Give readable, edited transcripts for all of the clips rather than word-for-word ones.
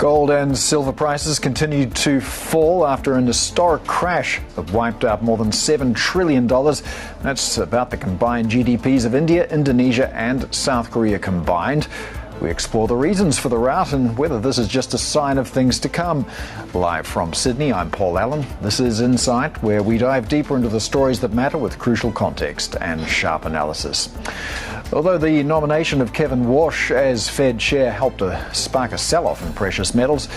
Gold and silver prices continued to fall after an historic crash that wiped out more than $7 trillion. That's about the combined GDPs of India, Indonesia and South Korea combined. We explore the reasons for the rout and whether this is just a sign of things to come. Live from Sydney, I'm Paul Allen. This is Insight, where we dive deeper into the stories that matter with crucial context and sharp analysis. Although the nomination of Kevin Warsh as Fed chair helped to spark a sell-off in precious metals,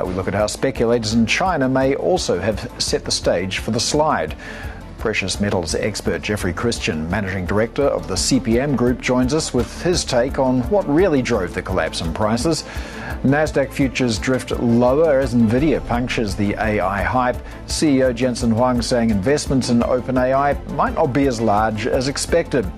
we look at how speculators in China may also have set the stage for the slide. Precious metals expert Jeffrey Christian, managing director of the CPM Group, joins us with his take on what really drove the collapse in prices. Nasdaq futures drift lower as Nvidia punctures the AI hype. CEO Jensen Huang saying investments in OpenAI might not be as large as expected.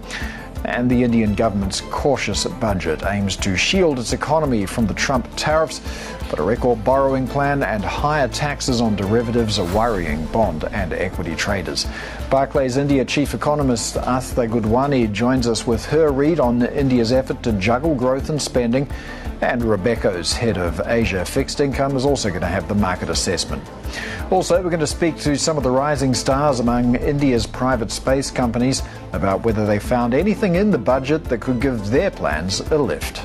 And the Indian government's cautious budget aims to shield its economy from the Trump tariffs, but a record borrowing plan and higher taxes on derivatives are worrying bond and equity traders. Barclays India chief economist Aastha Gudwani joins us with her read on India's effort to juggle growth and spending, and Robeco's head of Asia fixed income is also going to have the market assessment. Also, we're going to speak to some of the rising stars among India's private space companies about whether they found anything in the budget that could give their plans a lift.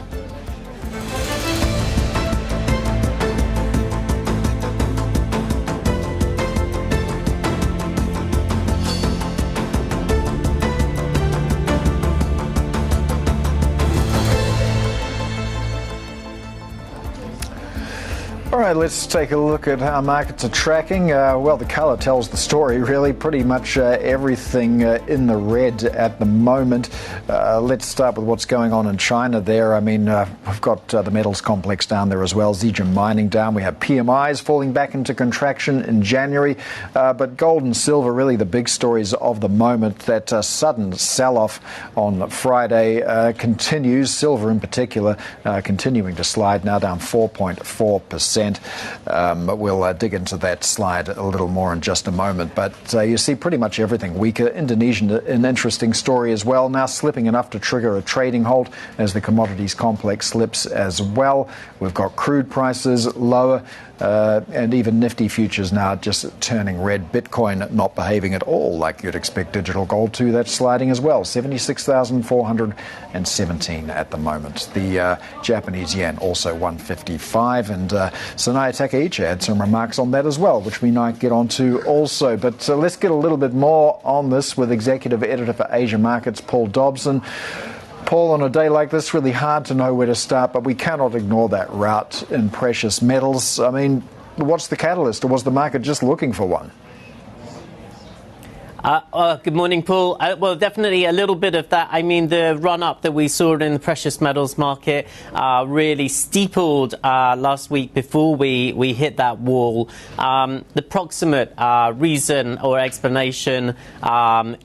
All right, let's take a look at how markets are tracking. Well, the colour tells the story, really. Pretty much everything in the red at the moment. Let's start with what's going on in China there. I mean, we've got the metals complex down there as well. Zijin Mining down. We have PMIs falling back into contraction in January. But gold and silver, really the big stories of the moment. That sudden sell-off on Friday continues. Silver in particular continuing to slide, now down 4.4%. We'll dig into that slide a little more in just a moment. But you see pretty much everything weaker. Indonesia, an interesting story as well, now slipping enough to trigger a trading halt as the commodities complex slips as well. We've got crude prices lower. And even nifty futures now just turning red. Bitcoin not behaving at all like you'd expect digital gold to. That's sliding as well. 76,417 at the moment. The Japanese yen also 155. And Sanaya Takaichi had some remarks on that as well, which we might get onto also. But let's get a little bit more on this with executive editor for Asia Markets, Paul Dobson. Paul, on a day like this, really hard to know where to start, but we cannot ignore that rout in precious metals. I mean, what's the catalyst, or was the market just looking for one? Good morning, Paul. Well, definitely a little bit of that. I mean, the run-up that we saw in the precious metals market really steepled last week before we hit that wall. The proximate reason or explanation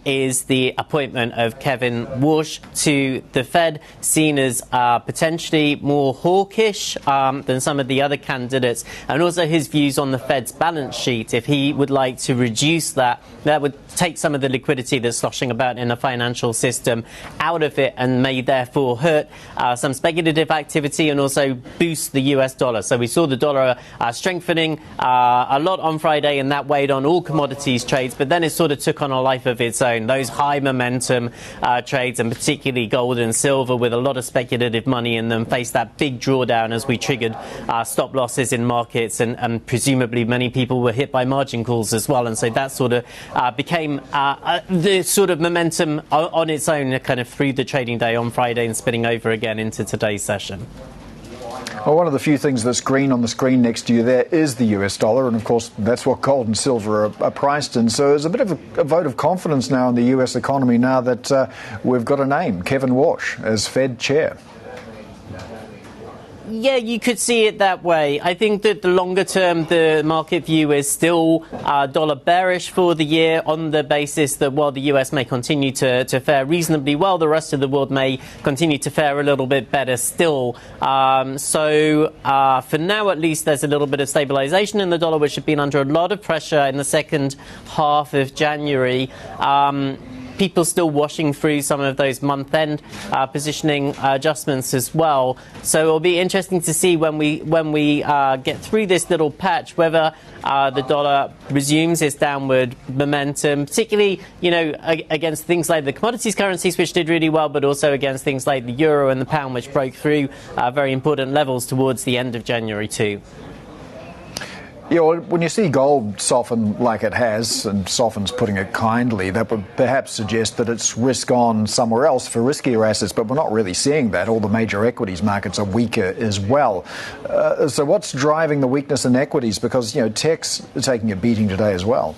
is the appointment of Kevin Warsh to the Fed, seen as potentially more hawkish than some of the other candidates, and also his views on the Fed's balance sheet. If he would like to reduce that, that would take some of the liquidity that's sloshing about in the financial system out of it, and may therefore hurt some speculative activity and also boost the US dollar. So we saw the dollar strengthening a lot on Friday, and that weighed on all commodities trades, but then it sort of took on a life of its own. Those high momentum trades, and particularly gold and silver with a lot of speculative money in them, faced that big drawdown as we triggered stop losses in markets, and presumably many people were hit by margin calls as well. And so that sort of became the sort of momentum on its own kind of through the trading day on Friday and spinning over again into today's session. Well, one of the few things that's green on the screen next to you there is the US dollar, and of course that's what gold and silver are priced in. So there's a bit of a vote of confidence now in the US economy now that we've got a name, Kevin Warsh, as Fed chair. Yeah, you could see it that way. I think that the longer term, the market view is still dollar bearish for the year, on the basis that while the US may continue to fare reasonably well, the rest of the world may continue to fare a little bit better still. So for now, at least, there's a little bit of stabilization in the dollar, which had been under a lot of pressure in the second half of January. people still washing through some of those month-end positioning adjustments as well. So it'll be interesting to see when we get through this little patch whether the dollar resumes its downward momentum, particularly against things like the commodities currencies, which did really well, but also against things like the euro and the pound, which broke through very important levels towards the end of January too. Yeah, well, when you see gold soften like it has, and softens putting it kindly, that would perhaps suggest that it's risk on somewhere else for riskier assets, but we're not really seeing that. All the major equities markets are weaker as well. So what's driving the weakness in equities? Because, tech's taking a beating today as well.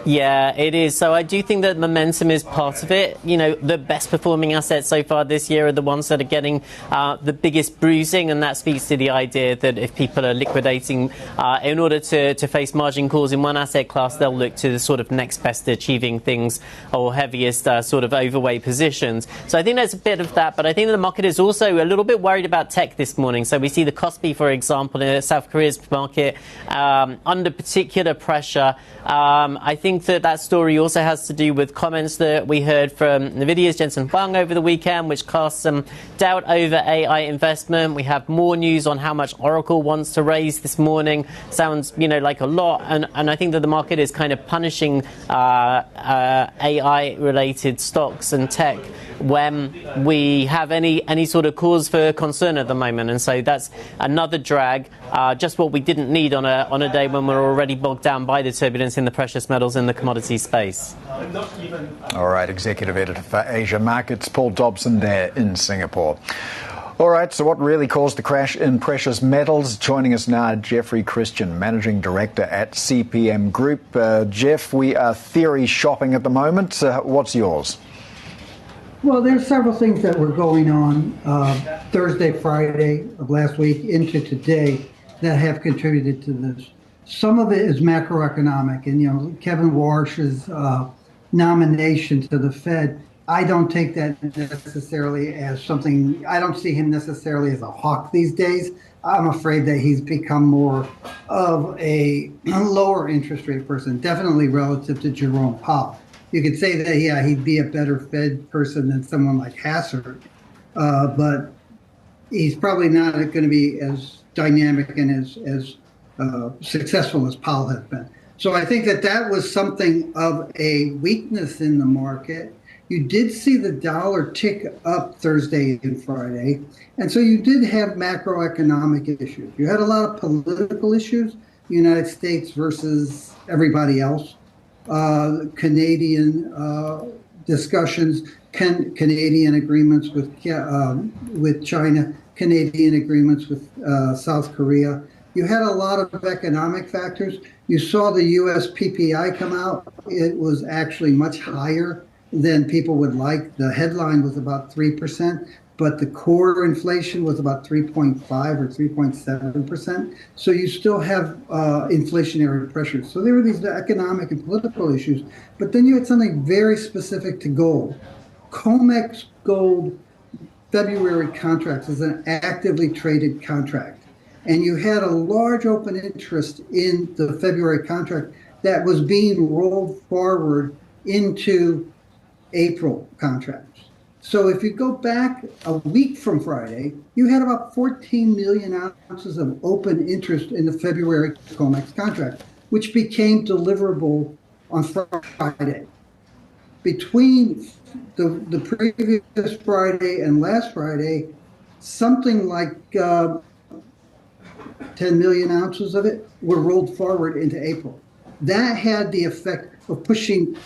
Yeah, it is. So I do think that momentum is part of it. The best performing assets so far this year are the ones that are getting the biggest bruising, and that speaks to the idea that if people are liquidating in order to face margin calls in one asset class, they'll look to the sort of next best achieving things or heaviest sort of overweight positions. So I think there's a bit of that, but I think the market is also a little bit worried about tech this morning. So we see the Kospi, for example, in South Korea's market under particular pressure. I think that story also has to do with comments that we heard from Nvidia's Jensen Huang over the weekend, which cast some doubt over AI investment. We have more news on how much Oracle wants to raise this morning. Sounds, like a lot. And I think that the market is kind of punishing AI-related stocks and tech when we have any sort of cause for concern at the moment. And so that's another drag, just what we didn't need on a day when we're already bogged down by the turbulence in the precious metals and the commodity space. All right, Executive Editor for Asia Markets, Paul Dobson there in Singapore. All right, so what really caused the crash in precious metals? Joining us now, Jeffrey Christian, Managing Director at CPM Group. Jeff, we are theory shopping at the moment. What's yours? Well, there's several things that were going on Thursday, Friday of last week into today that have contributed to this. Some of it is macroeconomic, and Kevin Warsh's nomination to the Fed. I don't take that necessarily as something. I don't see him necessarily as a hawk these days. I'm afraid that he's become more of a lower interest rate person, definitely relative to Jerome Powell. You could say that, yeah, he'd be a better Fed person than someone like Hassard, but he's probably not going to be as dynamic and as successful as Powell has been. So I think that was something of a weakness in the market. You did see the dollar tick up Thursday and Friday, and so you did have macroeconomic issues. You had a lot of political issues, United States versus everybody else. Canadian discussions, Canadian agreements with China, Canadian agreements with South Korea. You had a lot of economic factors. You saw the U.S. PPI come out. It was actually much higher than people would like. The headline was about 3%, but the core inflation was about 3.5 or 3.7%. So you still have inflationary pressures. So there were these economic and political issues, but then you had something very specific to gold. COMEX gold February contracts is an actively traded contract. And you had a large open interest in the February contract that was being rolled forward into April contracts. So if you go back a week from Friday, you had about 14 million ounces of open interest in the February COMEX contract, which became deliverable on Friday. Between the previous Friday and last Friday, something like 10 million ounces of it were rolled forward into April. That had the effect of pushing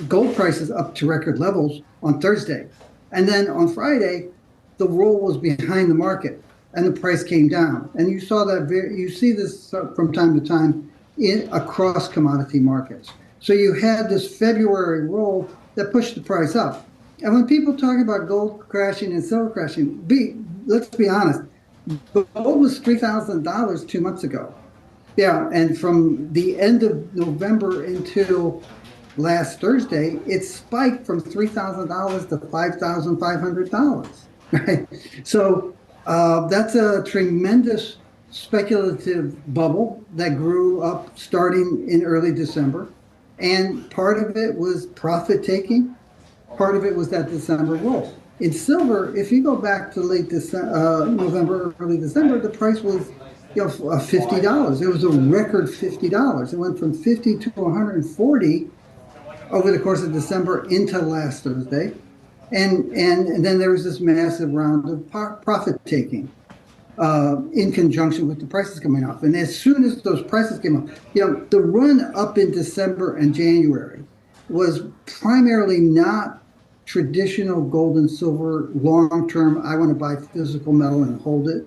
gold prices up to record levels on Thursday. And then on Friday, the roll was behind the market and the price came down. And you saw that, you see this from time to time across commodity markets. So you had this February roll that pushed the price up. And when people talk about gold crashing and silver crashing, let's be honest, gold was $3,000 2 months ago. Yeah, and from the end of November until last Thursday, it spiked from $3,000 to $5,500, right? So that's a tremendous speculative bubble that grew up starting in early December. And part of it was profit taking. Part of it was that December roll. In silver, if you go back to late November, early December, the price was $50. It was a record $50. It went from 50 to 140 over the course of December into last Thursday. And then there was this massive round of profit taking in conjunction with the prices coming off. And as soon as those prices came up, the run up in December and January was primarily not traditional gold and silver long-term, I want to buy physical metal and hold it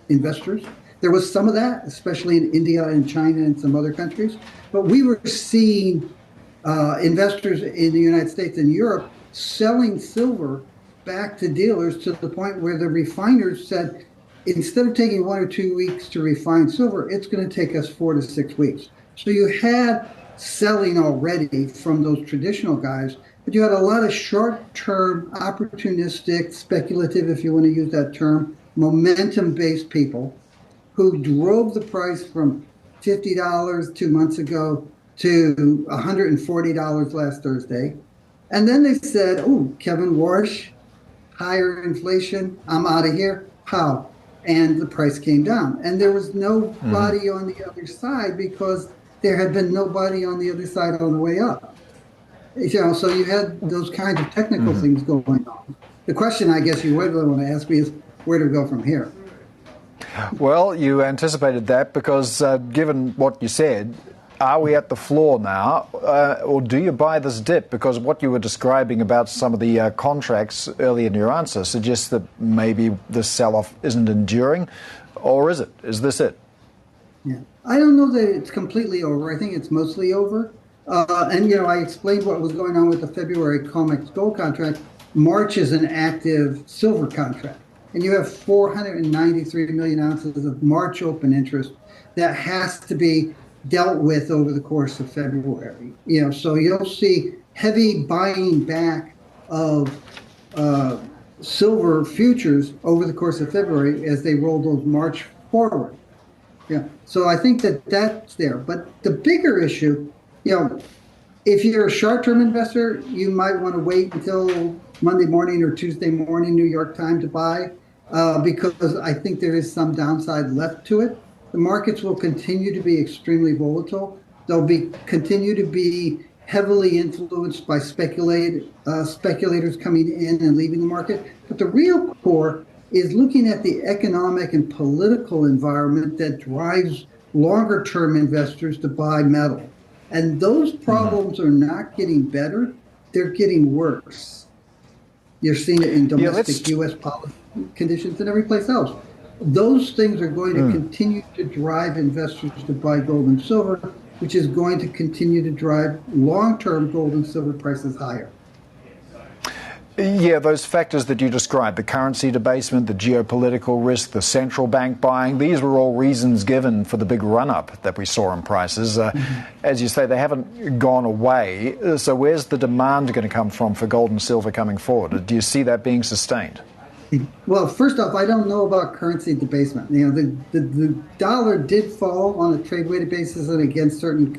investors. There was some of that, especially in India and China and some other countries. But we were seeing investors in the United States and Europe selling silver back to dealers to the point where the refiners said, instead of taking 1 or 2 weeks to refine silver, it's going to take us 4 to 6 weeks. So you had selling already from those traditional guys, but you had a lot of short-term, opportunistic, speculative, if you want to use that term, momentum-based people who drove the price from $50 2 months ago to $140 last Thursday. And then they said, oh, Kevin Warsh, higher inflation, I'm out of here. How? And the price came down. And there was nobody on the other side because there had been nobody on the other side on the way up. So you had those kinds of technical things going on. The question I guess you really want to ask me is where to go from here. Well, you anticipated that because given what you said, are we at the floor now, or do you buy this dip? Because what you were describing about some of the contracts early in your answer suggests that maybe the sell-off isn't enduring, or is it? Is this it? Yeah, I don't know that it's completely over. I think it's mostly over. And I explained what was going on with the February COMEX gold contract. March is an active silver contract, and you have 493 million ounces of March open interest that has to be dealt with over the course of February. So you'll see heavy buying back of silver futures over the course of February as they roll those March forward. Yeah. So I think that's there. But the bigger issue, if you're a short-term investor, you might want to wait until Monday morning or Tuesday morning, New York time to buy, because I think there is some downside left to it. The markets will continue to be extremely volatile. They'll continue to be heavily influenced by speculators coming in and leaving the market. But the real core is looking at the economic and political environment that drives longer-term investors to buy metal. And those problems are not getting better. They're getting worse. You're seeing it in domestic U.S. policy conditions and every place else. Those things are going to continue to drive investors to buy gold and silver, which is going to continue to drive long-term gold and silver prices higher. Yeah, those factors that you described, the currency debasement, the geopolitical risk, the central bank buying, these were all reasons given for the big run-up that we saw in prices. As you say, they haven't gone away. So where's the demand going to come from for gold and silver coming forward? Do you see that being sustained? Well, first off, I don't know about currency debasement. The dollar did fall on a trade-weighted basis and against certain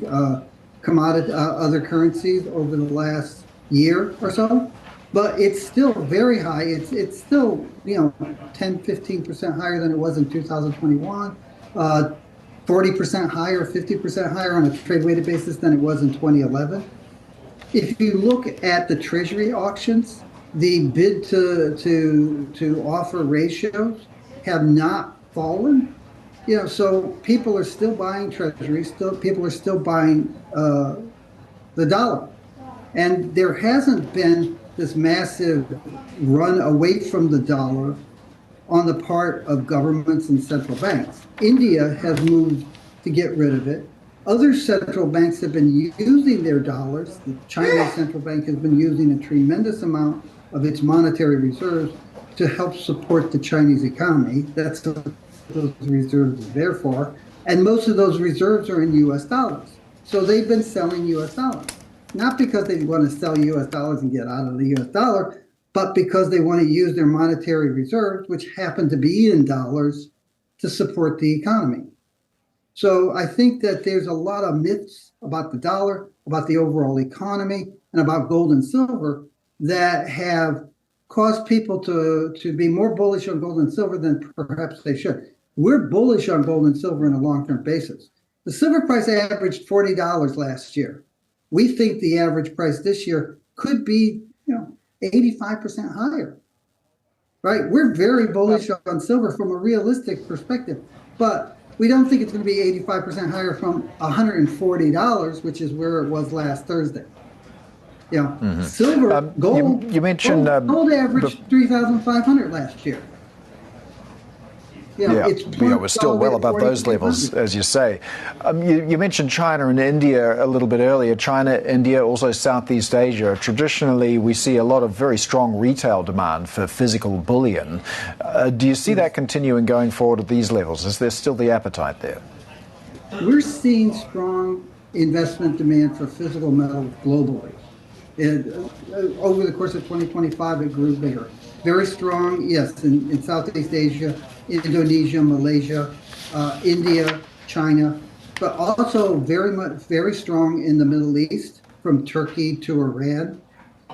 commodity other currencies over the last year or so, but it's still very high. It's still 10-15% higher than it was in 2021, 40% higher, 50% higher on a trade-weighted basis than it was in 2011. If you look at the Treasury auctions, the bid to offer ratios have not fallen. So people are still buying treasuries. People are still buying the dollar, and there hasn't been this massive run away from the dollar on the part of governments and central banks. India has moved to get rid of it. Other central banks have been using their dollars. The Chinese central bank has been using a tremendous amount of its monetary reserves to help support the Chinese economy. That's what those reserves are there for. And most of those reserves are in U.S. dollars. So they've been selling U.S. dollars, not because they want to sell U.S. dollars and get out of the U.S. dollar, but because they want to use their monetary reserves, which happen to be in dollars, to support the economy. So I think that there's a lot of myths about the dollar, about the overall economy, and about gold and silver that have caused people to be more bullish on gold and silver than perhaps they should. We're bullish on gold and silver on a long-term basis. The silver price averaged $40 last year. We think the average price this year could be, 85% higher. Right? We're very bullish on silver from a realistic perspective, but we don't think it's going to be 85% higher from $140, which is where it was last Thursday. Silver, gold. You mentioned gold averaged 3,500 last year. We're still well above those levels, as you say. You mentioned China and India a little bit earlier. China, India, also Southeast Asia. Traditionally, we see a lot of very strong retail demand for physical bullion. Do you see that continuing going forward at these levels? Is there still the appetite there? We're seeing strong investment demand for physical metal globally. Over the course of 2025, it grew bigger. Very strong, yes, in Southeast Asia, Indonesia, Malaysia, India, China, but also very strong in the Middle East, from Turkey to Iran,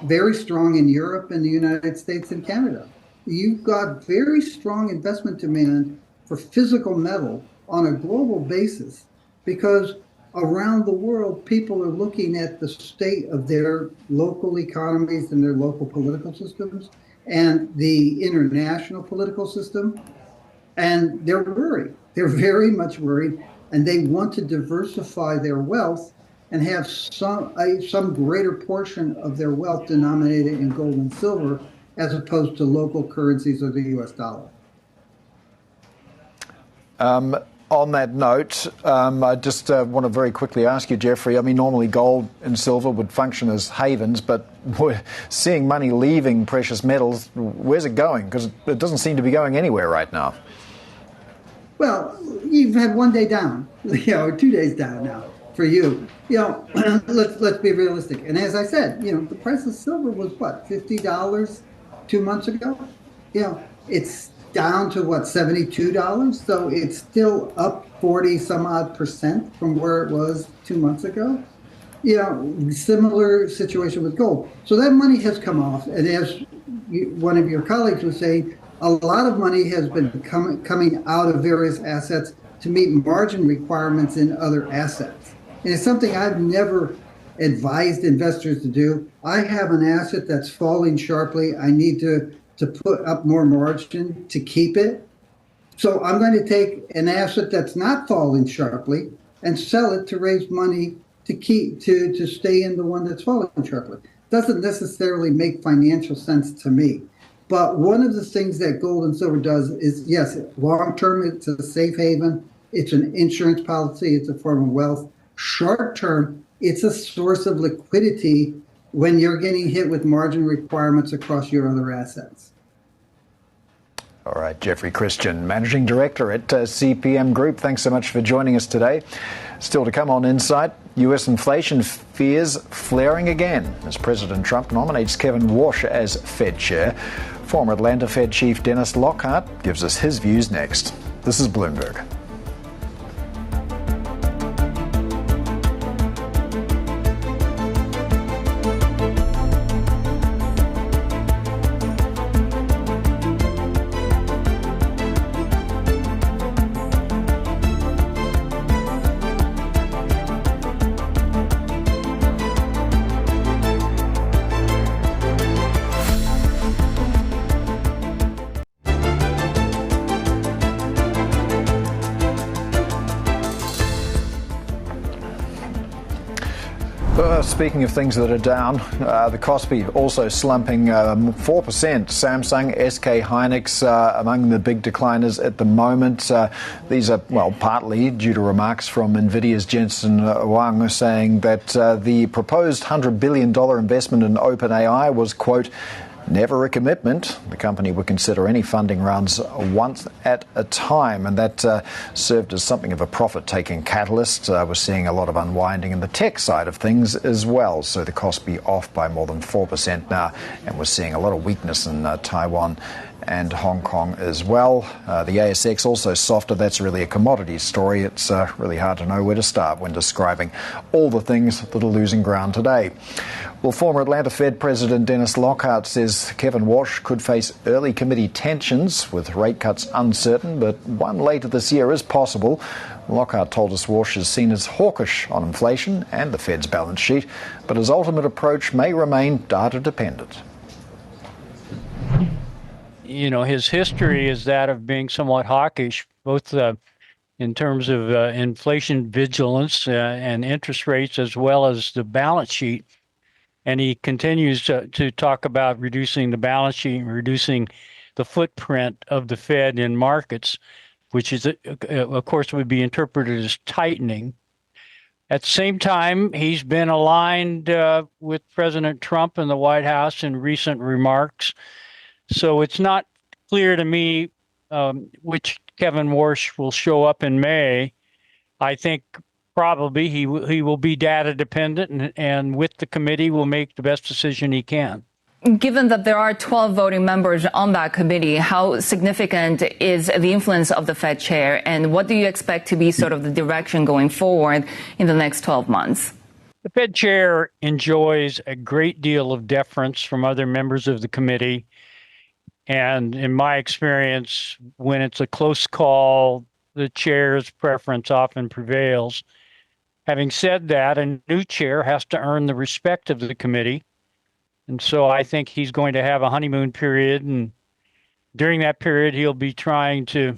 very strong in Europe and the United States and Canada. You've got very strong investment demand for physical metal on a global basis because around the world, people are looking at the state of their local economies and their local political systems and the international political system. And they're worried. They're very much worried, and they want to diversify their wealth and have some greater portion of their wealth denominated in gold and silver as opposed to local currencies or the US dollar. On that note, I just want to very quickly ask you, Jeffrey, normally gold and silver would function as havens, but we're seeing money leaving precious metals. Where's it going? Because it doesn't seem to be going anywhere right now. Well, you've had 1 day down, or 2 days down now for you. Let's be realistic. And as I said, the price of silver was what, $50 2 months ago? It's down to what, $72? So it's still up 40 some odd percent from where it was 2 months ago. Similar situation with gold. So that money has come off. And as one of your colleagues was saying, a lot of money has been coming out of various assets to meet margin requirements in other assets. And it's something I've never advised investors to do. I have an asset that's falling sharply. I need to put up more margin to keep it. So I'm going to take an asset that's not falling sharply and sell it to raise money to stay in the one that's falling sharply. Doesn't necessarily make financial sense to me. But one of the things that gold and silver does is, yes, long-term, it's a safe haven. It's an insurance policy. It's a form of wealth. Short-term, it's a source of liquidity when you're getting hit with margin requirements across your other assets. All right, Jeffrey Christian, Managing Director at CPM Group. Thanks so much for joining us today. Still to come on Insight, U.S. inflation fears flaring again as President Trump nominates Kevin Warsh as Fed Chair. Former Atlanta Fed Chief Dennis Lockhart gives us his views next. This is Bloomberg. Speaking of things that are down, the Kospi also slumping 4%. Samsung, SK Hynix among the big decliners at the moment. These are, partly due to remarks from Nvidia's Jensen Huang saying that the proposed $100 billion investment in OpenAI was, quote, never a commitment. The company would consider any funding rounds once at a time, and that served as something of a profit-taking catalyst. We're seeing a lot of unwinding in the tech side of things as well, so the Kospi off by more than 4% now, and we're seeing a lot of weakness in Taiwan and Hong Kong as well. The ASX also softer. That's really a commodities story. It's really hard to know where to start when describing all the things that are losing ground today. Well, former Atlanta Fed President Dennis Lockhart says Kevin Warsh could face early committee tensions with rate cuts uncertain, but one later this year is possible. Lockhart told us Warsh is seen as hawkish on inflation and the Fed's balance sheet, but his ultimate approach may remain data dependent. You know, his history is that of being somewhat hawkish, both in terms of inflation vigilance and interest rates, as well as the balance sheet. And he continues to talk about reducing the balance sheet and reducing the footprint of the Fed in markets, which is, of course, would be interpreted as tightening. At the same time, he's been aligned with President Trump and the White House in recent remarks. So it's not clear to me which Kevin Warsh will show up in May. I think probably he will be data dependent and with the committee will make the best decision he can. Given that there are 12 voting members on that committee, how significant is the influence of the Fed chair, and what do you expect to be sort of the direction going forward in the next 12 months? The Fed chair enjoys a great deal of deference from other members of the committee. And in my experience, when it's a close call, the chair's preference often prevails. Having said that, a new chair has to earn the respect of the committee. And so I think he's going to have a honeymoon period. And during that period, he'll be trying to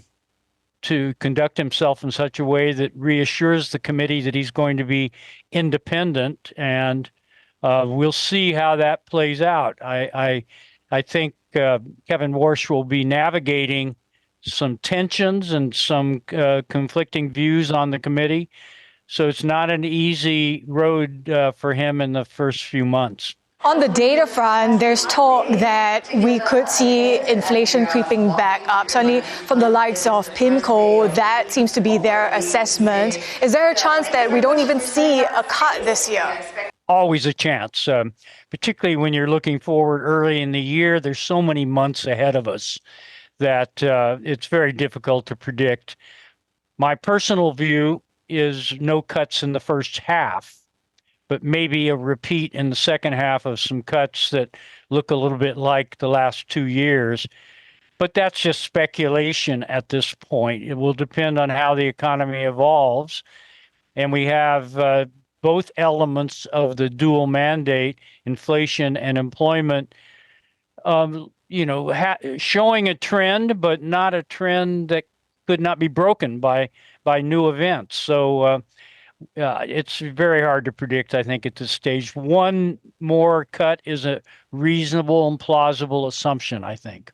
conduct himself in such a way that reassures the committee that he's going to be independent. And we'll see how that plays out. I think Kevin Warsh will be navigating some tensions and some conflicting views on the committee. So it's not an easy road for him in the first few months. On the data front, there's talk that we could see inflation creeping back up. Certainly from the likes of PIMCO, that seems to be their assessment. Is there a chance that we don't even see a cut this year? Always a chance, particularly when you're looking forward early in the year. There's so many months ahead of us that it's very difficult to predict. My personal view is no cuts in the first half, but maybe a repeat in the second half of some cuts that look a little bit like the last 2 years. But that's just speculation at this point. It will depend on how the economy evolves. And we have both elements of the dual mandate, inflation and employment, showing a trend, but not a trend that could not be broken by new events. So it's very hard to predict, I think, at this stage. One more cut is a reasonable and plausible assumption, I think.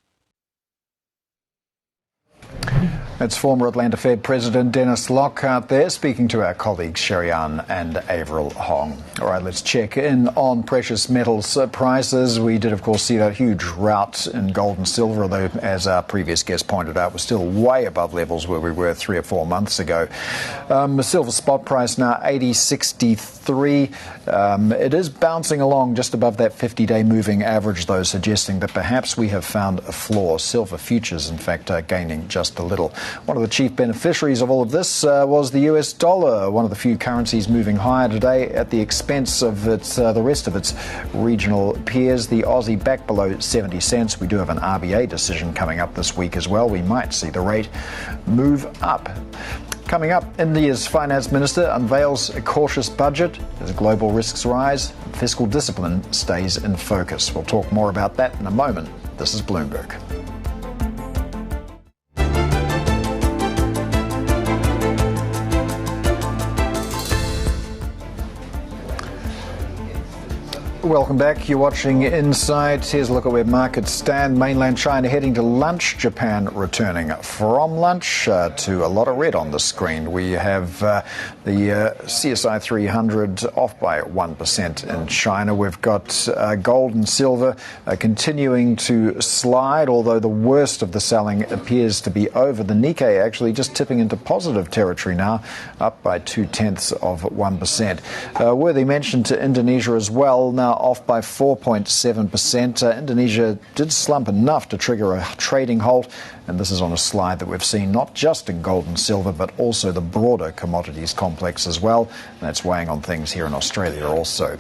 That's former Atlanta Fed President Dennis Lockhart there, speaking to our colleagues Sherry Ann and Avril Huang. All right, let's check in on precious metals prices. We did, of course, see that huge rout in gold and silver, although, as our previous guest pointed out, we're still way above levels where we were 3 or 4 months ago. The silver spot price now $80.63. It is bouncing along just above that 50-day moving average, though, suggesting that perhaps we have found a floor. Silver futures, in fact, gaining just a little. One of the chief beneficiaries of all of this was the US dollar, one of the few currencies moving higher today at the expense of the rest of its regional peers. The Aussie back below 70 cents. We do have an RBA decision coming up this week as well. We might see the rate move up. Coming up, India's finance minister unveils a cautious budget as global risks rise. Fiscal discipline stays in focus. We'll talk more about that in a moment. This is Bloomberg. Welcome back. You're watching Insight. Here's a look at where markets stand. Mainland China heading to lunch. Japan returning from lunch to a lot of red on the screen. We have the CSI 300 off by 1% in China. We've got gold and silver continuing to slide, although the worst of the selling appears to be over. The Nikkei actually just tipping into positive territory now, up by 0.2%. Worthy mention to Indonesia as well. Now, Myanmar off by 4.7%. Indonesia did slump enough to trigger a trading halt, and this is on a slide that we've seen not just in gold and silver but also the broader commodities complex as well. And that's weighing on things here in Australia also.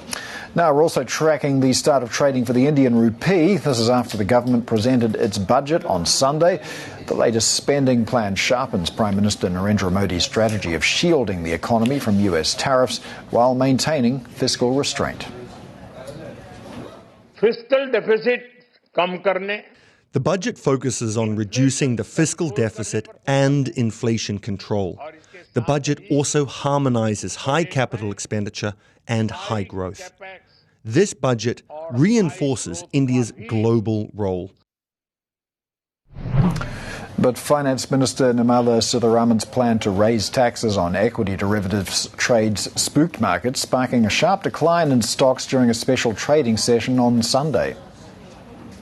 Now, we're also tracking the start of trading for the Indian rupee. This is after the government presented its budget on Sunday. The latest spending plan sharpens Prime Minister Narendra Modi's strategy of shielding the economy from US tariffs while maintaining fiscal restraint. Fiscal deficit kam karne. The budget focuses on reducing the fiscal deficit and inflation control. The budget also harmonizes high capital expenditure and high growth. This budget reinforces India's global role. But Finance Minister Nirmala Sitharaman's plan to raise taxes on equity derivatives trades spooked markets, sparking a sharp decline in stocks during a special trading session on Sunday.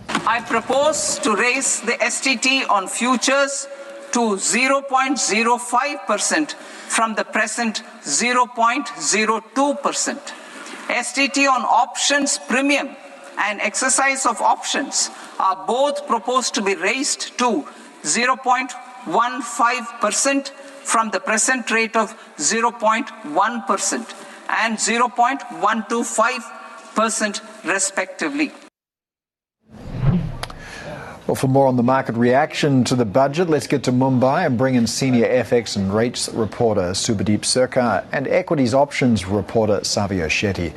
I propose to raise the STT on futures to 0.05% from the present 0.02%. STT on options premium and exercise of options are both proposed to be raised to 0.15% from the present rate of 0.1% and 0.125% respectively. Well, for more on the market reaction to the budget, let's get to Mumbai and bring in senior FX and rates reporter Subhadeep Sarkar and equities options reporter Savio Shetty.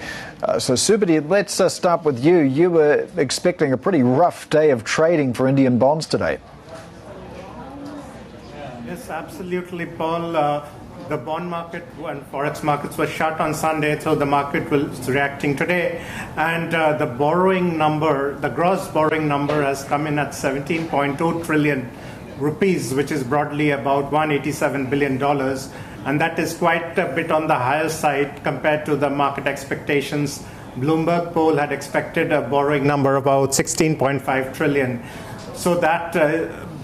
So Subhadeep, let's start with you. You were expecting a pretty rough day of trading for Indian bonds today. Yes, absolutely, Paul. The bond market and forex markets were shut on Sunday, so the market was reacting today. And the borrowing number, the gross borrowing number has come in at 17.2 trillion rupees, which is broadly about $187 billion. And that is quite a bit on the higher side compared to the market expectations. Bloomberg poll had expected a borrowing number about 16.5 trillion. So that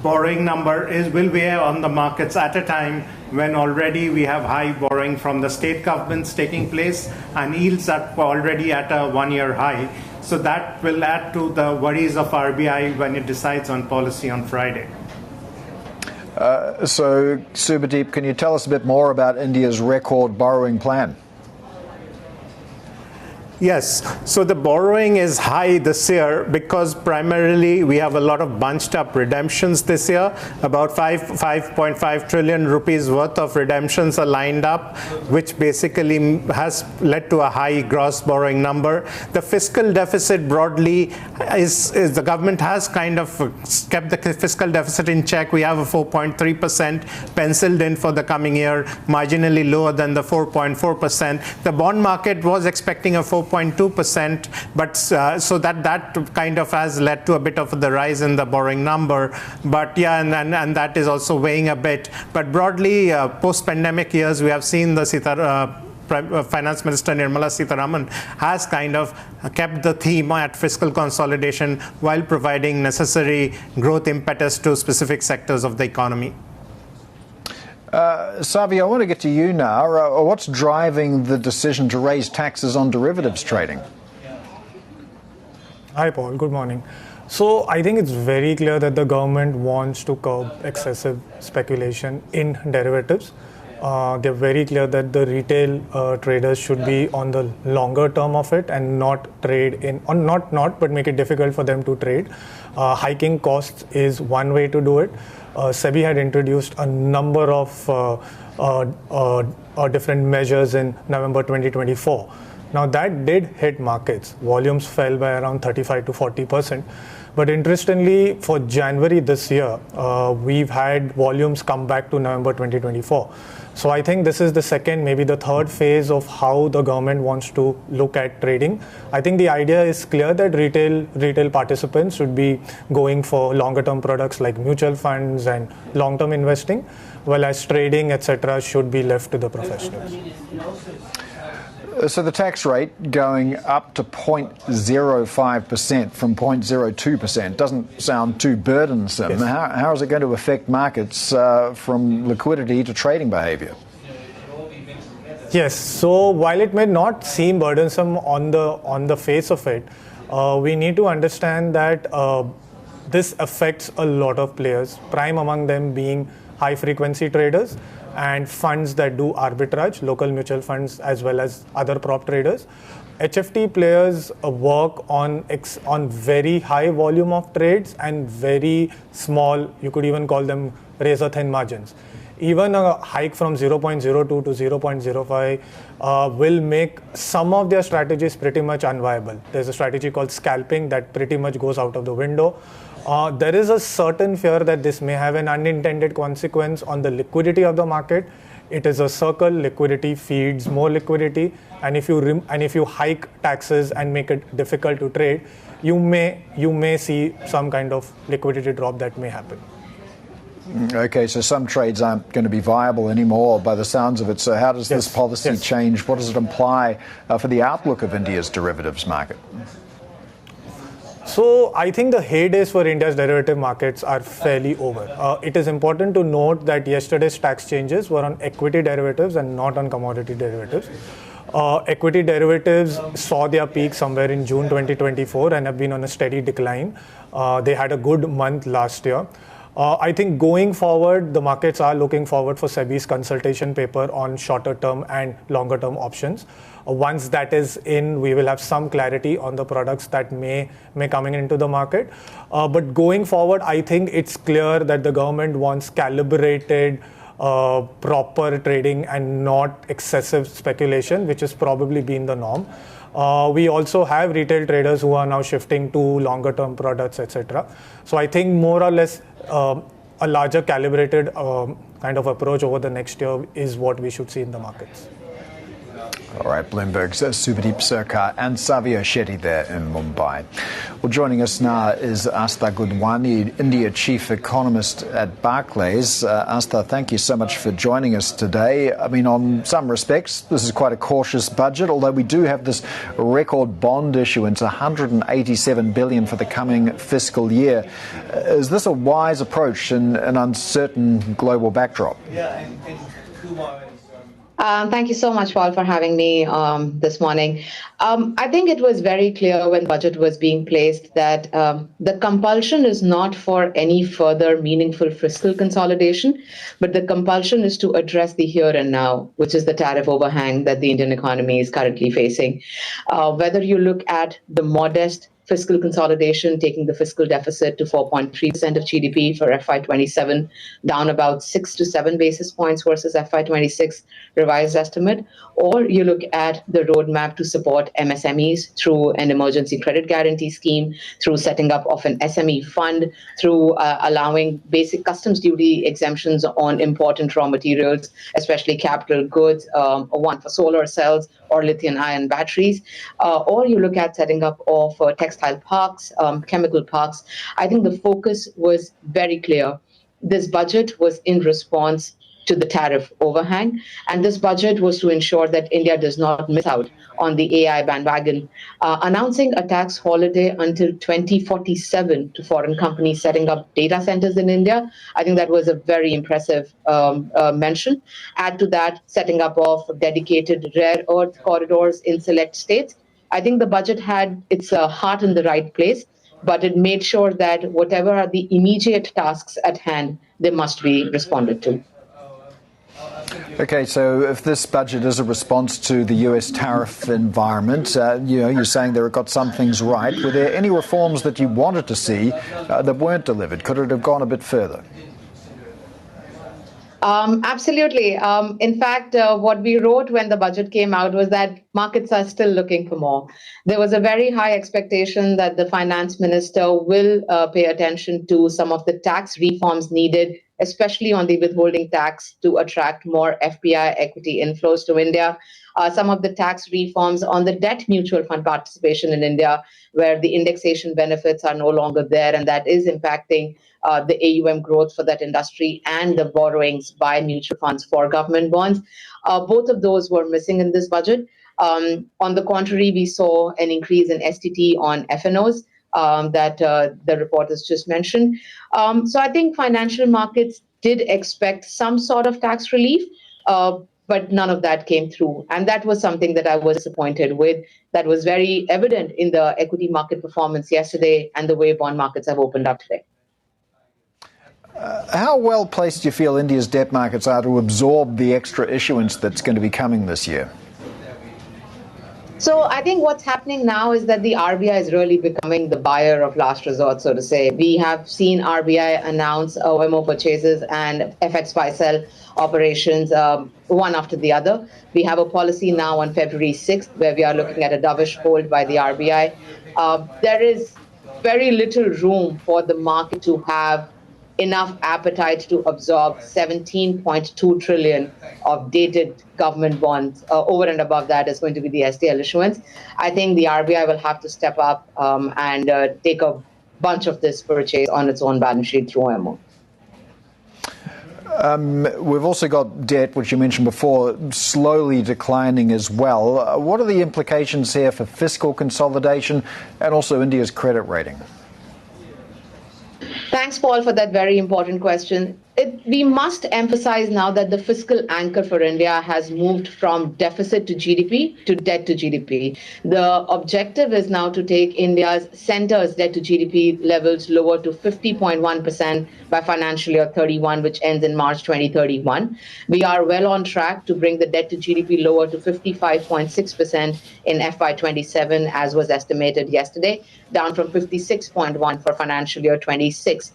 borrowing number will weigh on the markets at a time when already we have high borrowing from the state governments taking place and yields are already at a one-year high. So that will add to the worries of RBI when it decides on policy on Friday. So Subhadeep, can you tell us a bit more about India's record borrowing plan? Yes, so the borrowing is high this year because primarily we have a lot of bunched up redemptions this year. About 5.5 trillion rupees worth of redemptions are lined up, which basically has led to a high gross borrowing number. The fiscal deficit broadly is the government has kind of kept the fiscal deficit in check. We have a 4.3% penciled in for the coming year, marginally lower than the 4.4%. The bond market was expecting a 4.2%, but so that kind of has led to a bit of the rise in the borrowing number. But yeah, and that is also weighing a bit. But broadly, post-pandemic years, we have seen the Finance Minister Nirmala Sitharaman has kind of kept the theme at fiscal consolidation while providing necessary growth impetus to specific sectors of the economy. Savi, I want to get to you now. What's driving the decision to raise taxes on derivatives trading? Hi, Paul. Good morning. So I think it's very clear that the government wants to curb excessive speculation in derivatives. They're very clear that the retail traders should be on the longer term of it and not trade in, or but make it difficult for them to trade. Hiking costs is one way to do it. SEBI had introduced a number of different measures in November 2024. Now that did hit markets. Volumes fell by around 35 to 40%. But interestingly, for January this year, we've had volumes come back to November 2024. So I think this is the second, maybe the third phase of how the government wants to look at trading. I think the idea is clear that retail participants should be going for longer term products like mutual funds and long-term investing, while as trading, etc., should be left to the professionals. So the tax rate going up to 0.05% from 0.02% doesn't sound too burdensome. Yes. How is it going to affect markets from liquidity to trading behaviour? Yes. So while it may not seem burdensome on the face of it, we need to understand that this affects a lot of players, prime among them being high frequency traders and funds that do arbitrage, local mutual funds as well as other prop traders. HFT players work on very high volume of trades and very small, you could even call them razor thin margins. Even a hike from 0.02 to 0.05 will make some of their strategies pretty much unviable. There's a strategy called scalping that pretty much goes out of the window. There is a certain fear that this may have an unintended consequence on the liquidity of the market. It is a circle. Liquidity feeds more liquidity, and if you hike taxes and make it difficult to trade, you may see some kind of liquidity drop that may happen. Okay, so some trades aren't going to be viable anymore by the sounds of it. So how does this policy change? What does it imply for the outlook of India's derivatives market? So I think the heydays for India's derivative markets are fairly over. It is important to note that yesterday's tax changes were on equity derivatives and not on commodity derivatives. Equity derivatives saw their peak somewhere in June 2024 and have been on a steady decline. They had a good month last year. I think going forward, the markets are looking forward for SEBI's consultation paper on shorter term and longer term options. Once that is in, we will have some clarity on the products that may coming into the market. But going forward, I think it's clear that the government wants calibrated, proper trading and not excessive speculation, which has probably been the norm. We also have retail traders who are now shifting to longer term products, etc. So I think more or less a larger calibrated kind of approach over the next year is what we should see in the markets. All right, Bloomberg's Subhadeep Sarkar and Savio Shetty there in Mumbai. Well, joining us now is Aastha Gudwani, India Chief Economist at Barclays. Aastha, thank you so much for joining us today. I mean, on some respects, this is quite a cautious budget, although we do have this record bond issuance, $187 billion for the coming fiscal year. Is this a wise approach in an uncertain global backdrop? Thank you so much, Paul, for having me this morning. I think it was very clear when the budget was being placed that the compulsion is not for any further meaningful fiscal consolidation, but the compulsion is to address the here and now, which is the tariff overhang that the Indian economy is currently facing. Whether you look at the modest fiscal consolidation, taking the fiscal deficit to 4.3% of GDP for FY27, down about 6 to 7 basis points versus FY26 revised estimate, or you look at the roadmap to support MSMEs through an emergency credit guarantee scheme, through setting up of an SME fund, through allowing basic customs duty exemptions on important raw materials, especially capital goods, one for solar cells or lithium-ion batteries, or you look at setting up of textile parks, chemical parks. I think the focus was very clear. This budget was in response to the tariff overhang, and this budget was to ensure that India does not miss out on the AI bandwagon. Announcing a tax holiday until 2047 to foreign companies setting up data centers in India, I think that was a very impressive mention. Add to that, setting up of dedicated rare earth corridors in select states. I think the budget had its heart in the right place, but it made sure that whatever are the immediate tasks at hand, they must be responded to. Okay, so if this budget is a response to the US tariff environment, you're saying there got some things right. Were there any reforms that you wanted to see that weren't delivered? Could it have gone a bit further? Absolutely. In fact, what we wrote when the budget came out was that markets are still looking for more. There was a very high expectation that the finance minister will pay attention to some of the tax reforms needed, especially on the withholding tax to attract more FPI equity inflows to India. Some of the tax reforms on the debt mutual fund participation in India, where the indexation benefits are no longer there, and that is impacting the AUM growth for that industry and the borrowings by mutual funds for government bonds. Both of those were missing in this budget. On the contrary, we saw an increase in STT on FNOs that the report has just mentioned. So I think financial markets did expect some sort of tax relief. but none of that came through. And that was something that I was disappointed with. That was very evident in the equity market performance yesterday and the way bond markets have opened up today. How well placed do you feel India's debt markets are to absorb the extra issuance that's going to be coming this year? So I think what's happening now is that the RBI is really becoming the buyer of last resort, so to say. We have seen RBI announce OMO purchases and FX buy sell operations one after the other. We have a policy now on February 6th where we are looking at a dovish hold by the RBI. There is very little room for the market to have enough appetite to absorb 17.2 trillion of dated government bonds. Over and above that is going to be the STL issuance. I think the RBI will have to step up and take a bunch of this purchase on its own balance sheet through OMO. We've also got debt, which you mentioned before, slowly declining as well. What are the implications here for fiscal consolidation and also India's credit rating? Thanks, Paul, for that very important question. We must emphasize now that the fiscal anchor for India has moved from deficit to GDP to debt to GDP. The objective is now to take India's center's debt to GDP levels lower to 50.1% by financial year 31, which ends in March 2031. We are well on track to bring the debt to GDP lower to 55.6% in FY27, as was estimated yesterday, down from 56.1 for financial year 26.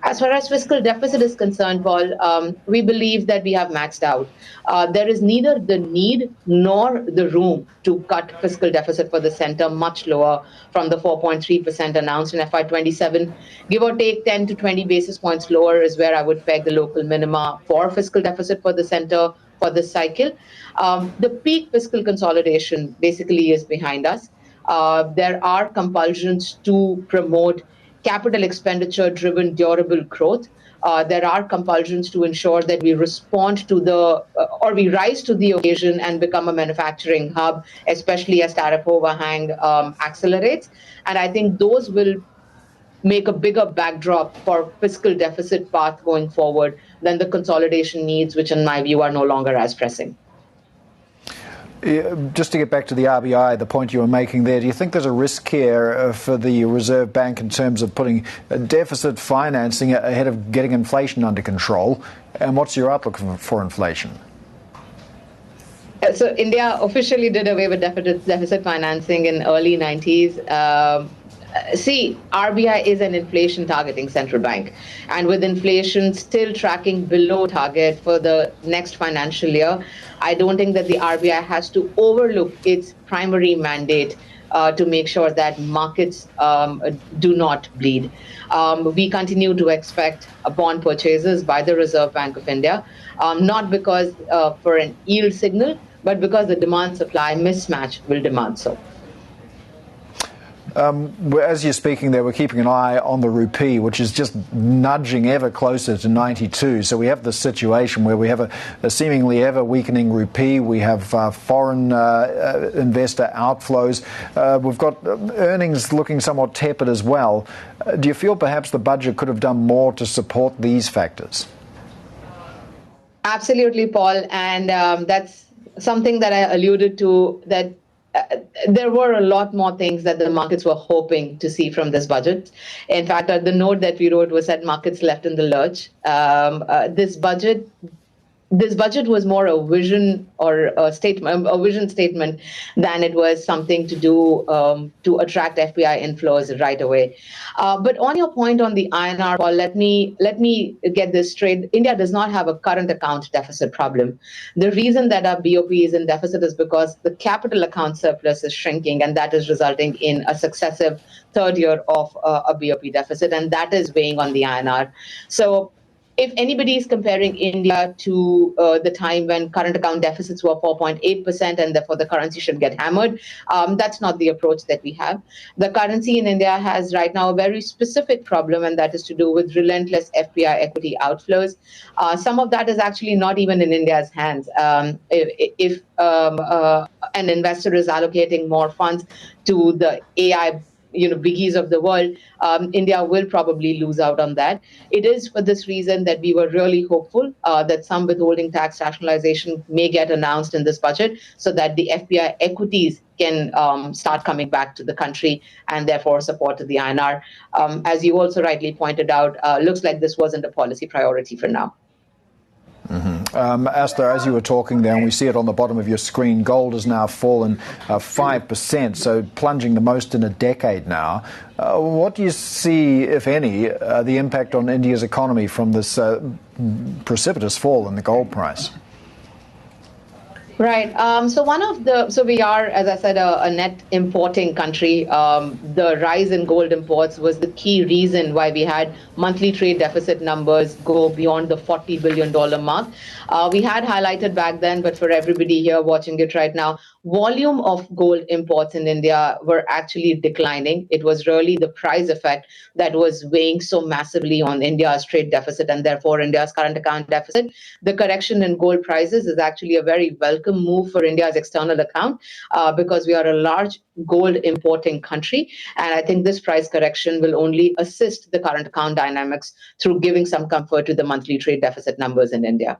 As far as fiscal deficit is concerned, Paul, we believe that we have maxed out. There is neither the need nor the room to cut fiscal deficit for the center much lower from the 4.3% announced in FY27. Give or take 10 to 20 basis points lower is where I would peg the local minima for fiscal deficit for the center for this cycle. The peak fiscal consolidation basically is behind us. There are compulsions to promote capital expenditure-driven durable growth. There are compulsions to ensure that we respond to we rise to the occasion and become a manufacturing hub, especially as tariff overhang accelerates. And I think those will make a bigger backdrop for fiscal deficit path going forward than the consolidation needs, which in my view are no longer as pressing. Just to get back to the RBI, the point you were making there, do you think there's a risk here for the Reserve Bank in terms of putting deficit financing ahead of getting inflation under control? And what's your outlook for inflation? So India officially did away with deficit financing in early 90s. See, RBI is an inflation targeting central bank. And with inflation still tracking below target for the next financial year, I don't think that the RBI has to overlook its primary mandate to make sure that markets do not bleed. We continue to expect bond purchases by the Reserve Bank of India, not because for an yield signal, but because the demand-supply mismatch will demand so. As you're speaking there, we're keeping an eye on the rupee, which is just nudging ever closer to 92. So we have this situation where we have a seemingly ever weakening rupee. We have foreign investor outflows. We've got earnings looking somewhat tepid as well. Do you feel perhaps the budget could have done more to support these factors? Absolutely, Paul. And that's something that I alluded to, that there were a lot more things that the markets were hoping to see from this budget. In fact, the note that we wrote was that markets left in the lurch. This budget was more a vision or a vision statement than it was something to do to attract FPI inflows right away. But on your point on the INR, Paul, let me get this straight. India does not have a current account deficit problem. The reason that our BOP is in deficit is because the capital account surplus is shrinking, and that is resulting in a successive third year of a BOP deficit, and that is weighing on the INR. So if anybody is comparing India to the time when current account deficits were 4.8% and therefore the currency should get hammered, that's not the approach that we have. The currency in India has right now a very specific problem, and that is to do with relentless FPI equity outflows. Some of that is actually not even in India's hands. If an investor is allocating more funds to the AI biggies of the world, India will probably lose out on that. It is for this reason that we were really hopeful that some withholding tax rationalization may get announced in this budget so that the FPI equities can start coming back to the country and therefore support to the INR. As you also rightly pointed out, looks like this wasn't a policy priority for now. Aastha, as you were talking there, and we see it on the bottom of your screen, gold has now fallen 5%, so plunging the most in a decade now. What do you see, if any, the impact on India's economy from this precipitous fall in the gold price? Right. So we are, as I said, a net importing country. The rise in gold imports was the key reason why we had monthly trade deficit numbers go beyond the $40 billion mark. We had highlighted back then, but for everybody here watching it right now, volume of gold imports in India were actually declining. It was really the price effect that was weighing so massively on India's trade deficit and therefore India's current account deficit. The correction in gold prices is actually a very welcome move for India's external account because we are a large gold importing country. And I think this price correction will only assist the current account dynamics through giving some comfort to the monthly trade deficit numbers in India.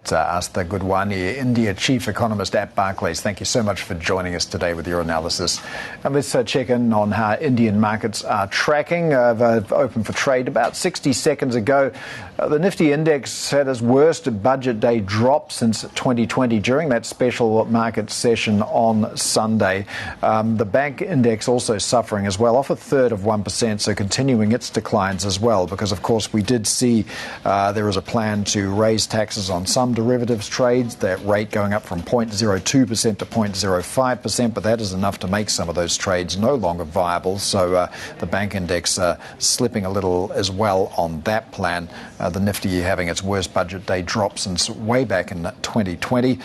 Aastha Gudwani, India Chief Economist at Barclays. Thank you so much for joining us today with your analysis. And let's check in on how Indian markets are tracking. They've opened for trade about 60 seconds ago. The Nifty index had its worst budget day drop since 2020 during that special market session on Sunday. The bank index also suffering as well, off 1/3%, so continuing its declines as well, because of course we did see there is a plan to raise taxes on some derivatives trades, that rate going up from 0.02% to 0.05%, but that is enough to make some of those trades no longer viable. So the bank index slipping a little as well on that plan. The Nifty having its worst budget day drop since way back in 2020.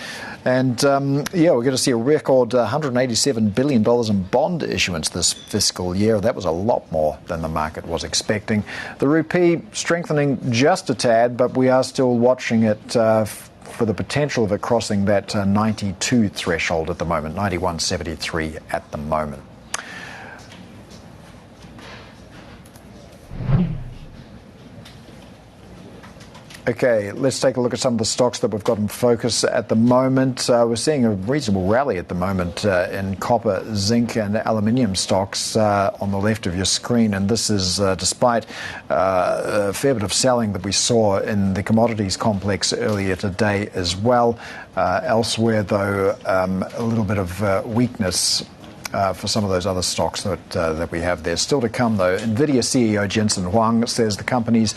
And we're going to see a record $187 billion in bond issuance this fiscal year. That was a lot more than the market was expecting. The rupee strengthening just a tad, but we are still watching it for the potential of it crossing that 92 threshold at the moment, 91.73 at the moment. Okay, let's take a look at some of the stocks that we've got in focus at the moment. We're seeing a reasonable rally at the moment in copper, zinc and aluminium stocks on the left of your screen. And this is despite a fair bit of selling that we saw in the commodities complex earlier today as well. Elsewhere, though, a little bit of weakness for some of those other stocks that we have there. Still to come, though, Nvidia CEO Jensen Huang says the company's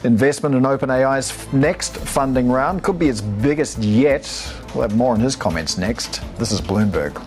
investment in OpenAI's next funding round could be its biggest yet. We'll have more on his comments next. This is Bloomberg.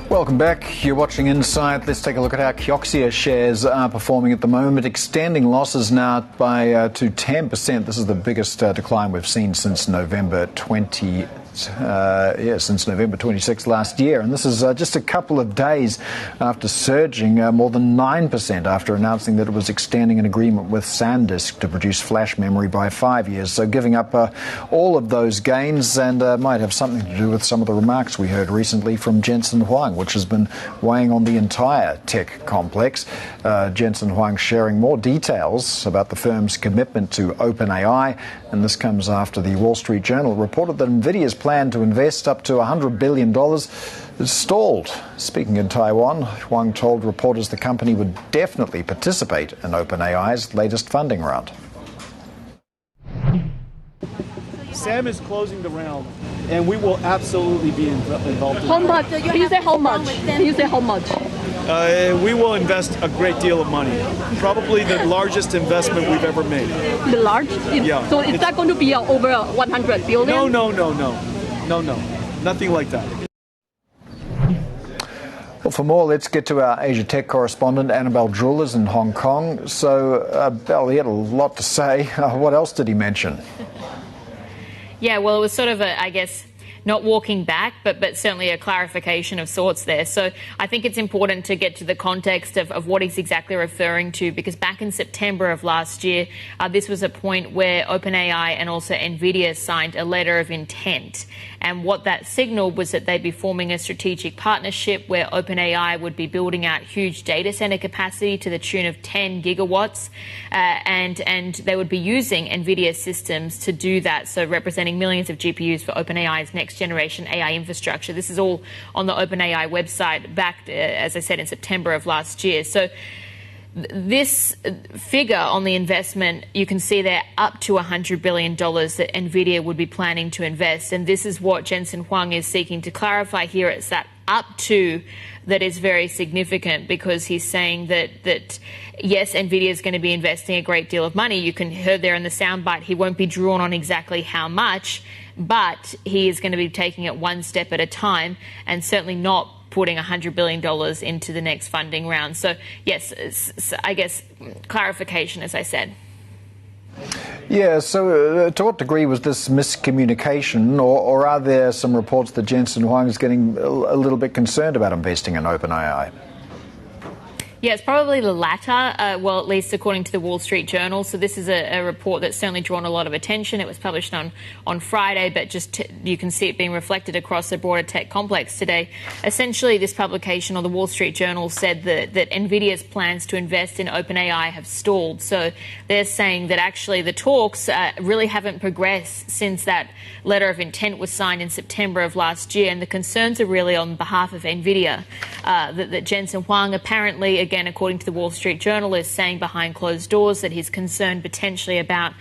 Welcome back. You're watching Insight. Let's take a look at how Kioxia shares are performing at the moment, extending losses now by to 10%. This is the biggest decline we've seen since November 26th last year. And this is just a couple of days after surging more than 9% after announcing that it was extending an agreement with SanDisk to produce flash memory by 5 years. So giving up all of those gains, and might have something to do with some of the remarks we heard recently from Jensen Huang, which has been weighing on the entire tech complex. Jensen Huang sharing more details about the firm's commitment to OpenAI, and this comes after the Wall Street Journal reported that Nvidia's plan to invest up to $100 billion is stalled. Speaking in Taiwan, Huang told reporters the company would definitely participate in OpenAI's latest funding round. Sam is closing the round, and we will absolutely be involved. How much? Can you say how much? Can you say how much? We will invest a great deal of money. Probably the largest investment we've ever made. The large? Yeah. So is that going to be over 100 billion? No. Nothing like that. Well, for more, let's get to our Asia Tech correspondent, Annabelle Jewellers in Hong Kong. So, Belle, he had a lot to say. What else did he mention? Yeah, well, it was sort of I guess, not walking back, but certainly a clarification of sorts there. So I think it's important to get to the context of what he's exactly referring to, because back in September of last year, this was a point where OpenAI and also Nvidia signed a letter of intent. And what that signaled was that they'd be forming a strategic partnership where OpenAI would be building out huge data center capacity to the tune of 10 gigawatts, and they would be using Nvidia systems to do that, so representing millions of GPUs for OpenAI's next generation AI infrastructure. This is all on the OpenAI website back, as I said, in September of last year. So this figure on the investment, you can see there up to $100 billion that Nvidia would be planning to invest. And this is what Jensen Huang is seeking to clarify here. It's that up to that is very significant, because he's saying that yes, Nvidia is going to be investing a great deal of money. You can hear there in the soundbite, he won't be drawn on exactly how much, but he is going to be taking it one step at a time, and certainly not putting $100 billion into the next funding round. So yes, I guess clarification, as I said. Yeah, so to what degree was this miscommunication, or are there some reports that Jensen Huang is getting a little bit concerned about investing in OpenAI? Yeah, it's probably the latter, well, at least according to the Wall Street Journal. So this is a report that's certainly drawn a lot of attention. It was published on Friday, but you can see it being reflected across the broader tech complex today. Essentially, this publication, or the Wall Street Journal, said that Nvidia's plans to invest in OpenAI have stalled. So they're saying that actually the talks really haven't progressed since that letter of intent was signed in September of last year. And the concerns are really on behalf of Nvidia, that Jensen Huang apparently, again, according to the Wall Street Journal, is saying behind closed doors that he's concerned potentially about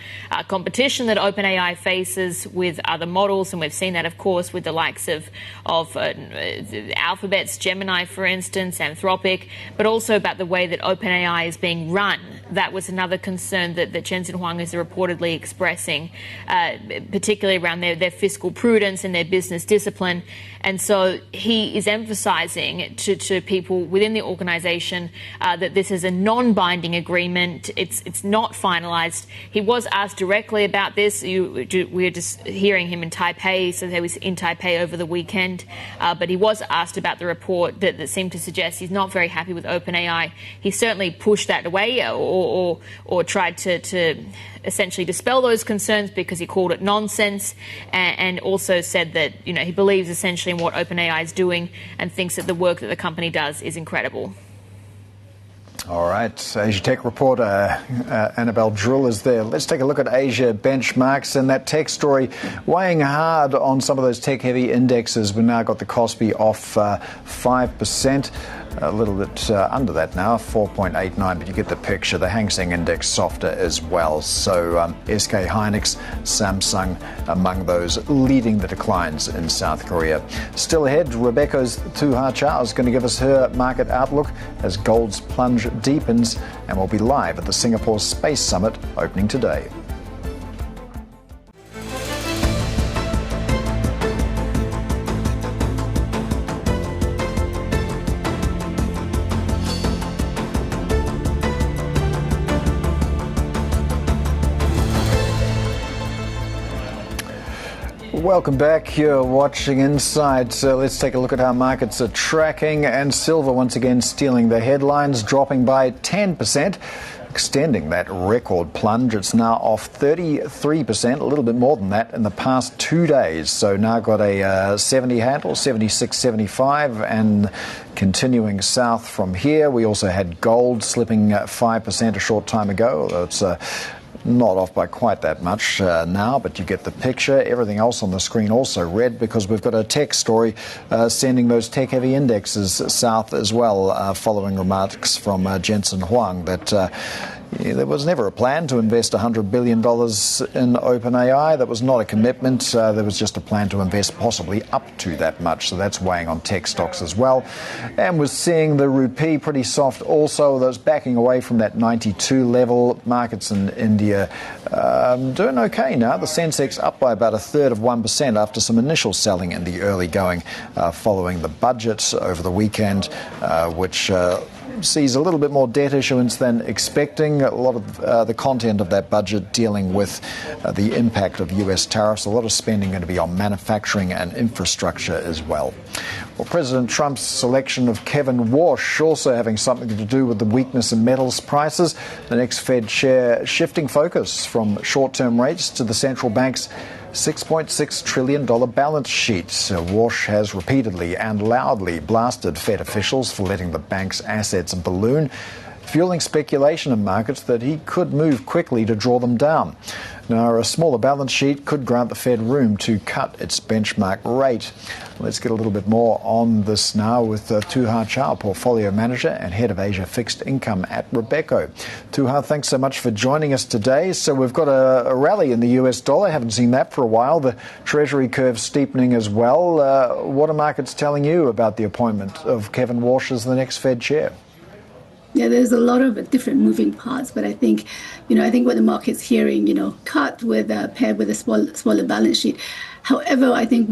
competition that OpenAI faces with other models. And we've seen that, of course, with the likes of Alphabet's Gemini, for instance, Anthropic, but also about the way that OpenAI is being run. That was another concern that Jensen Huang is reportedly expressing, particularly around their fiscal prudence and their business discipline. And so he is emphasizing to people within the organization that this is a non-binding agreement. It's not finalized. He was asked directly about this. We were just hearing him in Taipei, so he was in Taipei over the weekend. But he was asked about the report that seemed to suggest he's not very happy with OpenAI. He certainly pushed that away or tried to essentially dispel those concerns, because he called it nonsense, and also said that he believes essentially in what OpenAI is doing and thinks that the work that the company does is incredible. All right, Asia Tech reporter Annabelle Drill is there. Let's take a look at Asia benchmarks, and that tech story weighing hard on some of those tech-heavy indexes. We've now got the Kospi off 5%. A little bit under that now, 4.89, but you get the picture. The Hang Seng Index softer as well. So SK Hynix, Samsung among those leading the declines in South Korea. Still ahead, Robeco's Chow is going to give us her market outlook as gold's plunge deepens, and we'll be live at the Singapore Space Summit opening today. Welcome back. You're watching Inside. So let's take a look at how markets are tracking. And silver once again stealing the headlines, dropping by 10%, extending that record plunge. It's now off 33%, a little bit more than that in the past 2 days. So now got a 70 handle, 76.75, and continuing south from here. We also had gold slipping 5% a short time ago. It's not off by quite that much now, but you get the picture. Everything else on the screen also red, because we've got a tech story sending those tech-heavy indexes south as well, following remarks from Jensen Huang that There was never a plan to invest $100 billion in OpenAI. That was not a commitment. There was just a plan to invest possibly up to that much. So that's weighing on tech stocks as well. And we're seeing the rupee pretty soft also. That's backing away from that 92 level. Markets in India doing okay now. The Sensex up by about 1/3 after some initial selling in the early going following the budget over the weekend, which sees a little bit more debt issuance than expecting. A lot of the content of that budget dealing with the impact of US tariffs. A lot of spending going to be on manufacturing and infrastructure as well. Well, President Trump's selection of Kevin Warsh also having something to do with the weakness in metals prices. The next Fed chair shifting focus from short-term rates to the central bank's $6.6 trillion balance sheet. Warsh has repeatedly and loudly blasted Fed officials for letting the bank's assets balloon, fueling speculation in markets that he could move quickly to draw them down. Now, a smaller balance sheet could grant the Fed room to cut its benchmark rate. Let's get a little bit more on this now with Chow, Portfolio Manager and Head of Asia Fixed Income at Robeco. Thanks so much for joining us today. So we've got a rally in the US dollar. Haven't seen that for a while. The Treasury curve steepening as well. What are markets telling you about the appointment of Kevin Warsh as the next Fed chair? Yeah, there's a lot of different moving parts, but I think what the market's hearing, cut with paired with a smaller balance sheet. However, I think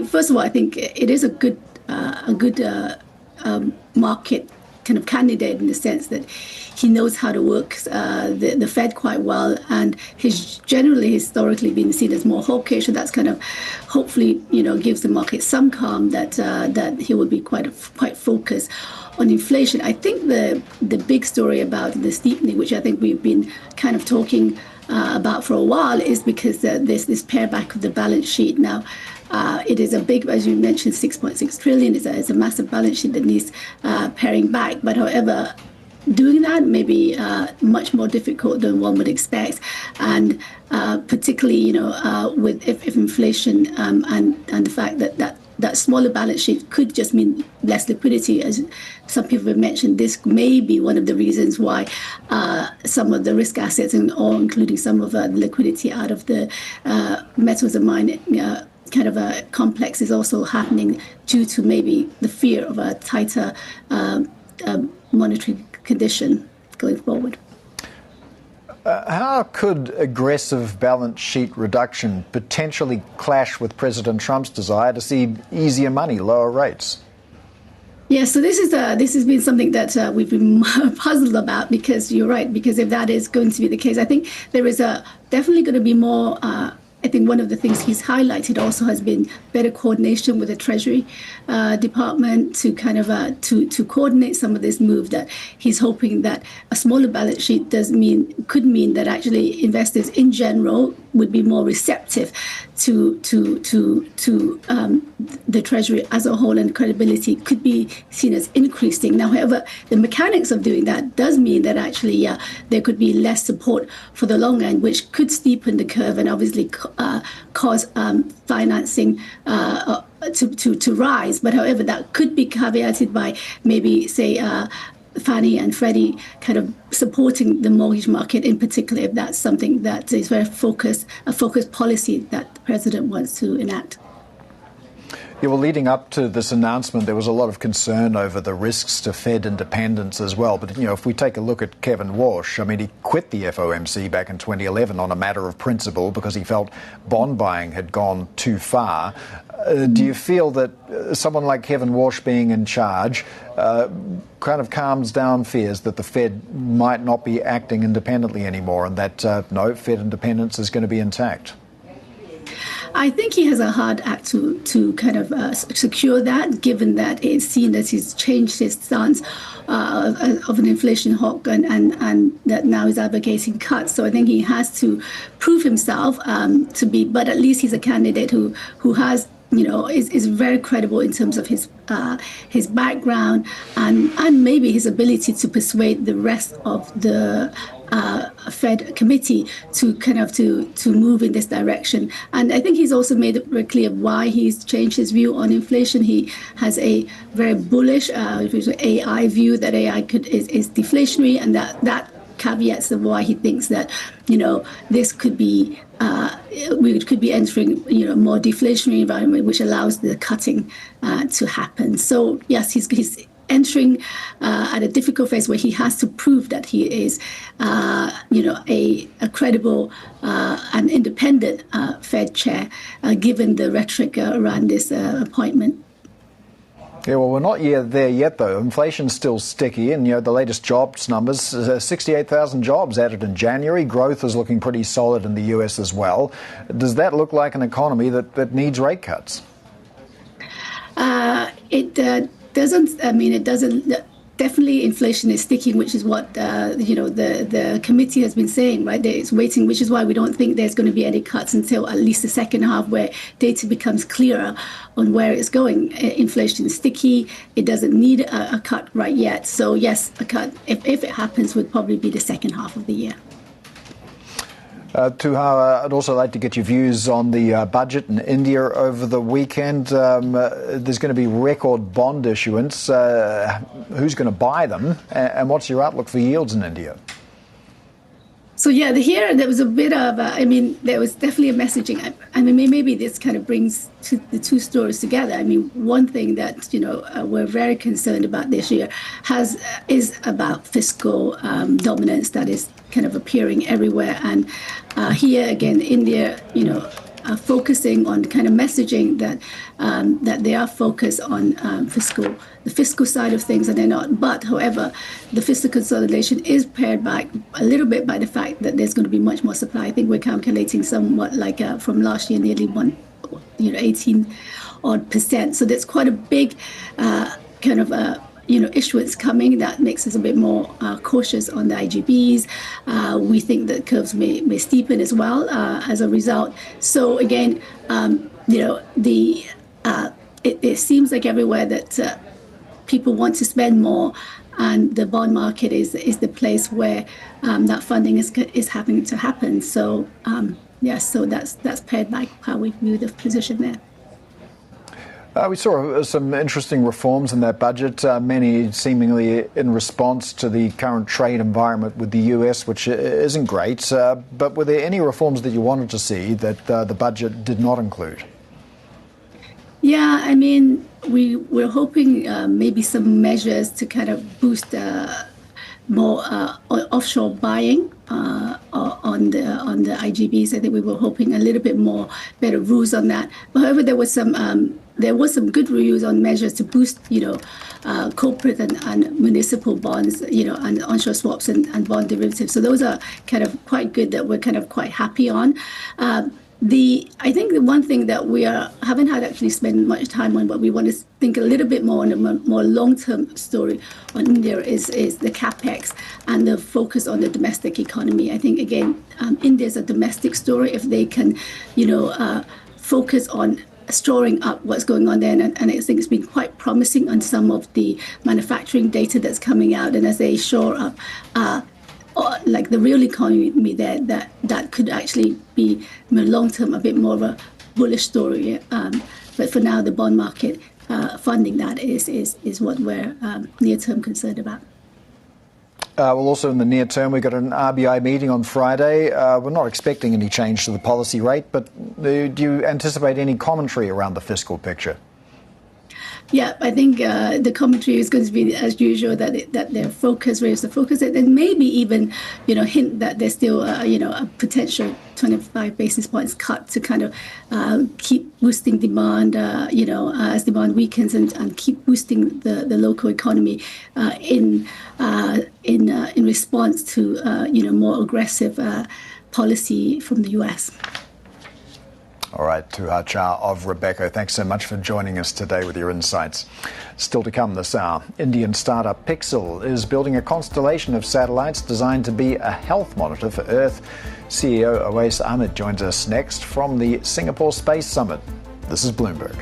first of all, I think it is a good market kind of candidate in the sense that he knows how to work the Fed quite well, and he's generally historically been seen as more hawkish, and that's kind of hopefully gives the market some calm that he will be quite focused on inflation. I think the big story about the steepening, which I think we've been kind of talking about for a while, is because there's this pare back of the balance sheet. Now, it is a big, as you mentioned, 6.6 trillion. It's a massive balance sheet that needs paring back. But however, doing that may be much more difficult than one would expect, and particularly with if inflation and the fact that smaller balance sheet could just mean less liquidity. As some people have mentioned, this may be one of the reasons why some of the risk assets, including some of the liquidity out of the metals and mining kind of a complex, is also happening due to maybe the fear of a tighter monetary condition going forward. How could aggressive balance sheet reduction potentially clash with President Trump's desire to see easier money, lower rates? Yeah, so this has been something that we've been puzzled about, because you're right, because if that is going to be the case, I think there is definitely going to be more. I think one of the things he's highlighted also has been better coordination with the Treasury Department to kind of to coordinate some of this move, that he's hoping that a smaller balance sheet could mean that actually investors in general would be more receptive to the Treasury as a whole, and credibility could be seen as increasing. Now, however, the mechanics of doing that does mean that actually, there could be less support for the long end, which could steepen the curve and obviously cause financing to rise. But however, that could be caveated by maybe, say, Fannie and Freddie kind of supporting the mortgage market in particular, if that's something that is a focused policy that the president wants to enact. Yeah, well, leading up to this announcement, there was a lot of concern over the risks to Fed independence as well. But, if we take a look at Kevin Warsh, I mean, he quit the FOMC back in 2011 on a matter of principle because he felt bond buying had gone too far. Do you feel that someone like Kevin Warsh being in charge kind of calms down fears that the Fed might not be acting independently anymore, and that, no, Fed independence is going to be intact? I think he has a hard act to kind of secure that, given that it's seen that he's changed his stance of an inflation hawk and that now he's advocating cuts. So I think he has to prove himself to be, but at least he's a candidate who has, is very credible in terms of his background and maybe his ability to persuade the rest of the Fed committee to kind of to move in this direction. And I think he's also made it very clear why he's changed his view on inflation. He has a very bullish AI view that AI is deflationary, and that caveats of why he thinks that, this could be, we could be entering, a more deflationary environment, which allows the cutting to happen. So yes, he's entering at a difficult phase where he has to prove that he is, a credible and independent Fed chair, given the rhetoric around this appointment. Yeah, well, we're not there yet, though. Inflation's still sticky, and the latest jobs numbers, 68,000 jobs added in January. Growth is looking pretty solid in the US as well. Does that look like an economy that needs rate cuts? It doesn't. I mean, it doesn't. Definitely, inflation is sticking, which is what the committee has been saying, right? It's waiting, which is why we don't think there's going to be any cuts until at least the second half, where data becomes clearer on where it's going. Inflation is sticky; it doesn't need a cut right yet. So yes, a cut, if it happens, would probably be the second half of the year. Tuha, I'd also like to get your views on the budget in India over the weekend. There's going to be record bond issuance. Who's going to buy them? And what's your outlook for yields in India? So yeah, here there was a bit of, there was definitely a messaging. I mean, maybe this kind of brings the two stories together. I mean, one thing that, we're very concerned about this year is about fiscal dominance that is kind of appearing everywhere. And here again, India, are focusing on kind of messaging that they are focused on the fiscal side of things, and they're not. But however, the fiscal consolidation is paired back a little bit by the fact that there's going to be much more supply. I think we're calculating somewhat like from last year, nearly 18% So there's quite a big kind of issuance coming that makes us a bit more cautious on the IGBs. We think that curves may steepen as well as a result. So again, it seems like everywhere that people want to spend more, and the bond market is the place where that funding is having to happen. So so that's paired by how we view the position there. We saw some interesting reforms in that budget, many seemingly in response to the current trade environment with the US, which isn't great. But were there any reforms that you wanted to see that the budget did not include? Yeah, I mean, we're hoping maybe some measures to kind of boost more offshore buying on the IGBs. I think we were hoping a little bit more better rules on that. However, there was some good reviews on measures to boost, corporate and municipal bonds, and onshore swaps and bond derivatives. So those are kind of quite good, that we're kind of quite happy on. I think the one thing that we haven't had actually spent much time on, but we want to think a little bit more on a more long-term story on India is the capex and the focus on the domestic economy. I think again, India is a domestic story. If they can, focus on storing up what's going on there, and I think it's been quite promising on some of the manufacturing data that's coming out, and as they shore up like the real economy there, that could actually be in the long term a bit more of a bullish story. But for now, the bond market funding that is what we're near term concerned about. Well, also in the near term, we've got an RBI meeting on Friday. We're not expecting any change to the policy rate, but do you anticipate any commentary around the fiscal picture? Yeah, I think the commentary is going to be, as usual, that their focus, raise the focus, and maybe even, hint that there's still, a potential 25 basis points cut to kind of keep boosting demand, as demand weakens, and keep boosting the local economy in response to, more aggressive policy from the U.S. All right, to Chow of Robeco, thanks so much for joining us today with your insights. Still to come this hour, Indian startup Pixxel is building a constellation of satellites designed to be a health monitor for Earth. CEO Awais Ahmed joins us next from the Singapore Space Summit. This is Bloomberg.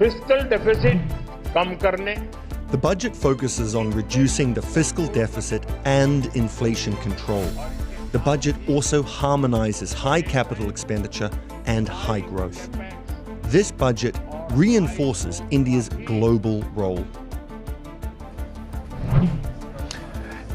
Fiscal deficit कम करने The budget focuses on reducing the fiscal deficit and inflation control. The budget also harmonizes high capital expenditure and high growth. This budget reinforces India's global role.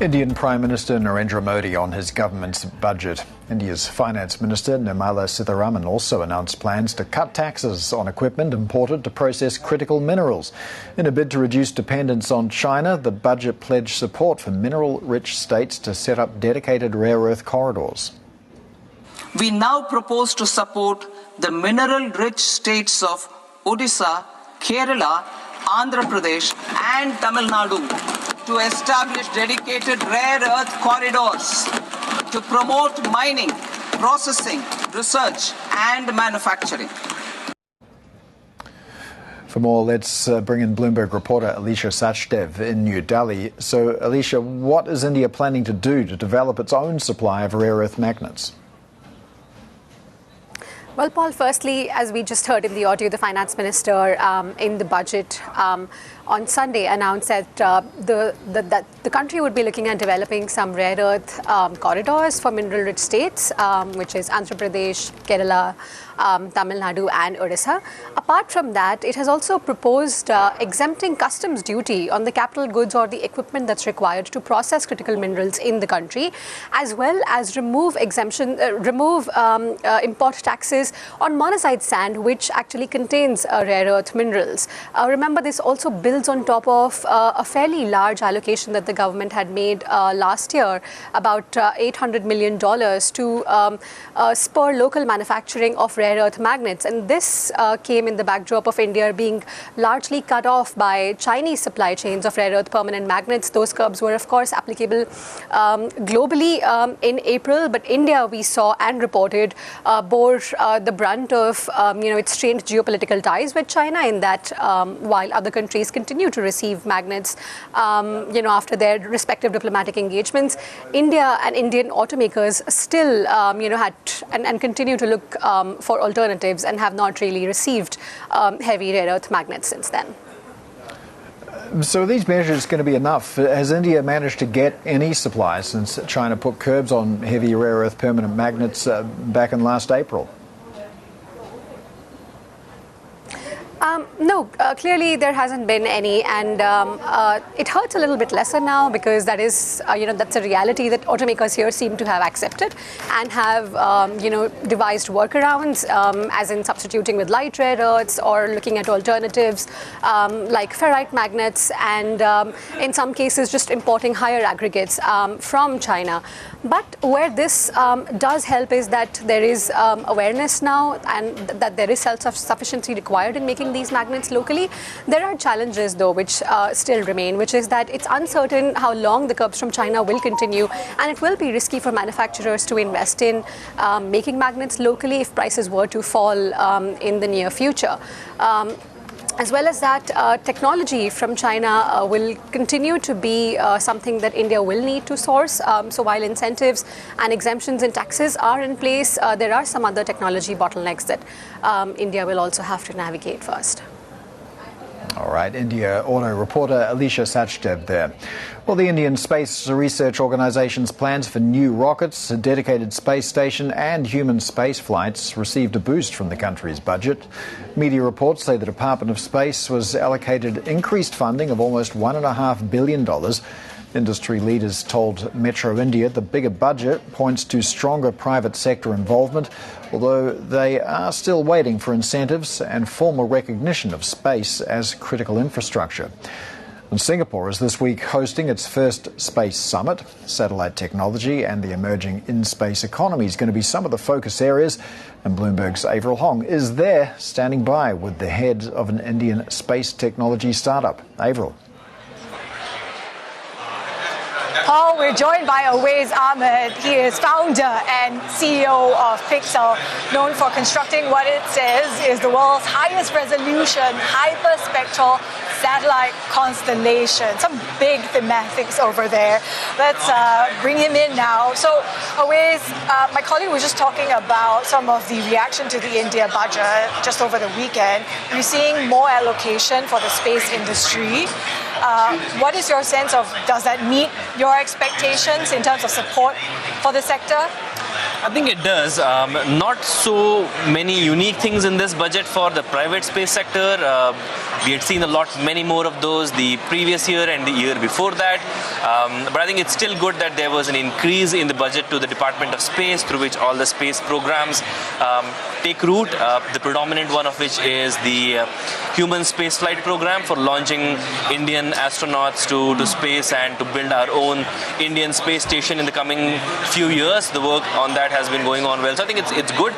Indian Prime Minister Narendra Modi on his government's budget. India's Finance Minister Nirmala Sitharaman also announced plans to cut taxes on equipment imported to process critical minerals. In a bid to reduce dependence on China, the budget pledged support for mineral-rich states to set up dedicated rare earth corridors. We now propose to support the mineral-rich states of Odisha, Kerala, Andhra Pradesh and Tamil Nadu to establish dedicated rare earth corridors to promote mining, processing, research and manufacturing. For more, let's bring in Bloomberg reporter Alisha Sachdev in New Delhi. So, Alisha, what is India planning to do to develop its own supply of rare earth magnets? Well, Paul, firstly, as we just heard in the audio, the finance minister in the budget on Sunday announced that the country would be looking at developing some rare earth corridors for mineral-rich states, which is Andhra Pradesh, Kerala, Tamil Nadu and Odisha. Apart from that, it has also proposed exempting customs duty on the capital goods or the equipment that's required to process critical minerals in the country, as well as remove import taxes on monazite sand, which actually contains rare earth minerals. Remember, this also builds on top of a fairly large allocation that the government had made last year, about $800 million to spur local manufacturing of rare earth magnets. And this came in the backdrop of India being largely cut off by Chinese supply chains of rare earth permanent magnets. Those curbs were, of course, applicable globally in April, but India, we saw and reported, bore the brunt of its strained geopolitical ties with China, in that while other countries continue to receive magnets after their respective diplomatic engagements, India and Indian automakers still had and continue to look for alternatives and have not really received heavy rare earth magnets since then. So are these measures going to be enough? Has India managed to get any supply since China put curbs on heavy rare earth permanent magnets back in last April? No, clearly there hasn't been any, and it hurts a little bit lesser now because that is, that's a reality that automakers here seem to have accepted and have, devised workarounds, as in substituting with light rare earths or looking at alternatives like ferrite magnets, and in some cases just importing higher aggregates from China. But where this does help is that there is awareness now, and that there is self-sufficiency required in making these magnets locally. There are challenges, though, which still remain, which is that it's uncertain how long the curbs from China will continue, and it will be risky for manufacturers to invest in making magnets locally if prices were to fall in the near future. As well as that, technology from China will continue to be something that India will need to source. So while incentives and exemptions and taxes are in place, there are some other technology bottlenecks that India will also have to navigate first. All right, India auto reporter Alisha Sachdev there. Well, the Indian Space Research Organisation's plans for new rockets, a dedicated space station and human space flights received a boost from the country's budget. Media reports say the Department of Space was allocated increased funding of almost $1.5 billion. Industry leaders told Metro India the bigger budget points to stronger private sector involvement, although they are still waiting for incentives and formal recognition of space as critical infrastructure. And Singapore is this week hosting its first space summit. Satellite technology and the emerging in-space economy is going to be some of the focus areas. And Bloomberg's Avril Huang is there, standing by with the head of an Indian space technology startup. Avril. Paul, we're joined by Awais Ahmed. He is founder and CEO of Pixxel, known for constructing what it says is the world's highest resolution, hyperspectral satellite constellation, some big thematics over there. Let's bring him in now. So, Awais, my colleague was just talking about some of the reaction to the India budget just over the weekend. We're seeing more allocation for the space industry. What is your sense of, does that meet your expectations in terms of support for the sector? I think it does. Not so many unique things in this budget for the private space sector. We had seen many more of those the previous year and the year before that. But I think it's still good that there was an increase in the budget to the Department of Space, through which all the space programs take root. The predominant one of which is the human spaceflight program for launching Indian astronauts to space and to build our own Indian space station in the coming few years. The work on that has been going on well. So I think it's good.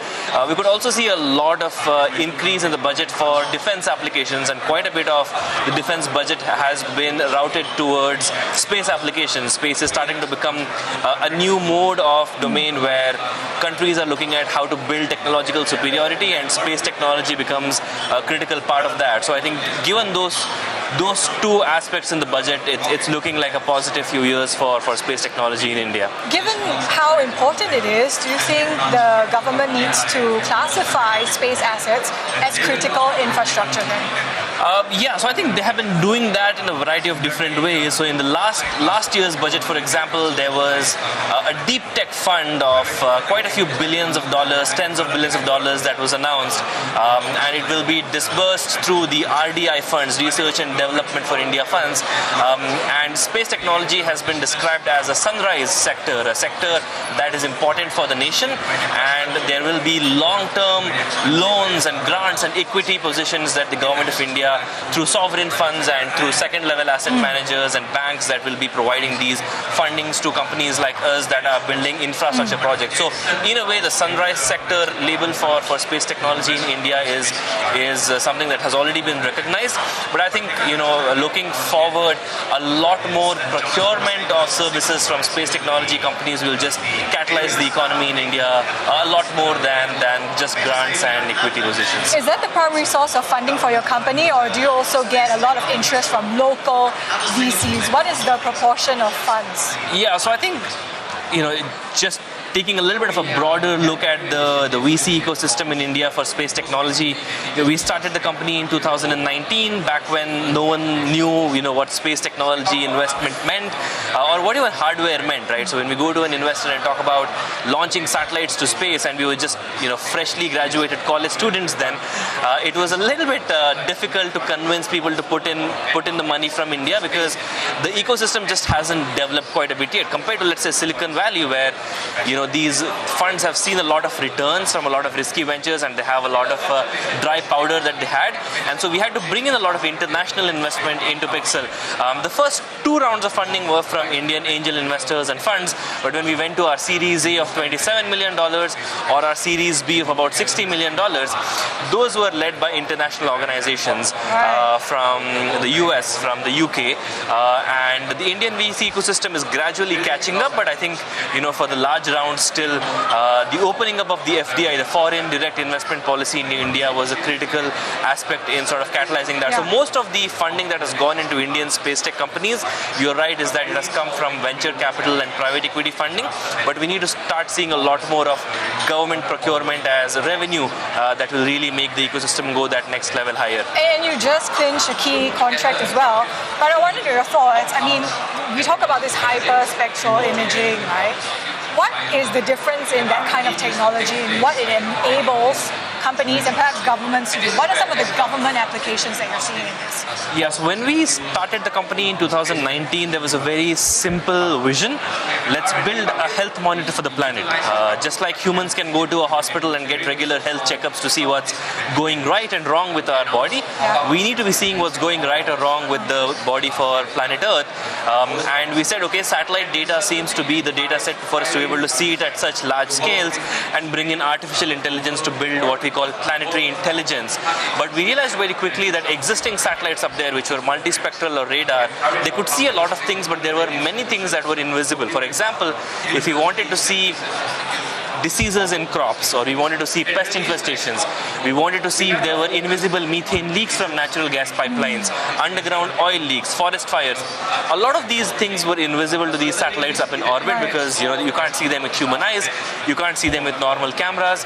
We could also see a lot of increase in the budget for defense applications, and quite a bit of the defense budget has been routed towards space applications. Space is starting to become a new mode of domain where countries are looking at how to build technological superiority, and space technology becomes a critical part of that. So I think given those two aspects in the budget, it's looking like a positive few years for space technology in India. Given how important it is, do you think the government needs to classify space assets as critical infrastructure then? So I think they have been doing that in a variety of different ways. So in the last year's budget, for example, there was a deep tech fund of quite a few billions of dollars, tens of billions of dollars that was announced, and it will be disbursed through the RDI funds, Research and Development for India funds. And space technology has been described as a sunrise sector, a sector that is important for the nation, and there will be long-term loans and grants and equity positions that the government of India, through sovereign funds and through second-level asset managers and banks, that will be providing these fundings to companies like us that are building infrastructure projects. So in a way, the sunrise sector label for space technology in India is something that has already been recognized. But I think, looking forward, a lot more procurement of services from space technology companies will just catalyze the economy in India a lot more than just grants and equity positions. Is that the primary source of funding for your company, or do you also get a lot of interest from local VCs? What is the proportion of funds? Yeah, so I think, just taking a little bit of a broader look at the VC ecosystem in India for space technology. We started the company in 2019, back when no one knew, what space technology investment meant, or what even hardware meant, right? So when we go to an investor and talk about launching satellites to space, and we were just, freshly graduated college students then, it was a little bit difficult to convince people to put in the money from India, because the ecosystem just hasn't developed quite a bit yet, compared to, let's say, Silicon Valley, where, these funds have seen a lot of returns from a lot of risky ventures, and they have a lot of dry powder that they had. And so we had to bring in a lot of international investment into Pixxel. The first 2 rounds of funding were from Indian angel investors and funds, but when we went to our Series A of $27 million or our Series B of about $60 million, those were led by international organizations from the US, from the UK, and the Indian VC ecosystem is gradually catching up. But I think, for the large rounds, still the opening up of the FDI, the foreign direct investment policy in India, was a critical aspect in sort of catalyzing that. So most of the funding that has gone into Indian space tech companies, you're right, is that it has come from venture capital and private equity funding, but we need to start seeing a lot more of government procurement as revenue that will really make the ecosystem go that next level higher. And you just clinched a key contract as well, but I wanted your thoughts. I mean, we talk about this hyperspectral imaging, right? What is the difference in that kind of technology and what it enables companies and perhaps governments to do? What are some of the government applications that you're seeing in this? Yes, when we started the company in 2019, there was a very simple vision. Let's build a health monitor for the planet. Just like humans can go to a hospital and get regular health checkups to see what's going right and wrong with our body, we need to be seeing what's going right or wrong with the body for planet Earth. And we said, okay, satellite data seems to be the data set for us to be able to see it at such large scales and bring in artificial intelligence to build what we call planetary intelligence. But we realized very quickly that existing satellites up there, which were multispectral or radar, they could see a lot of things, but there were many things that were invisible. For example, if we wanted to see diseases in crops, or we wanted to see pest infestations. We wanted to see if there were invisible methane leaks from natural gas pipelines, underground oil leaks, forest fires. A lot of these things were invisible to these satellites up in orbit because you can't see them with human eyes, you can't see them with normal cameras.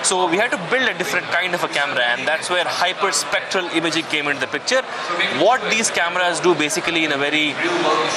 So we had to build a different kind of a camera, and that's where hyperspectral imaging came into the picture. What these cameras do basically in a very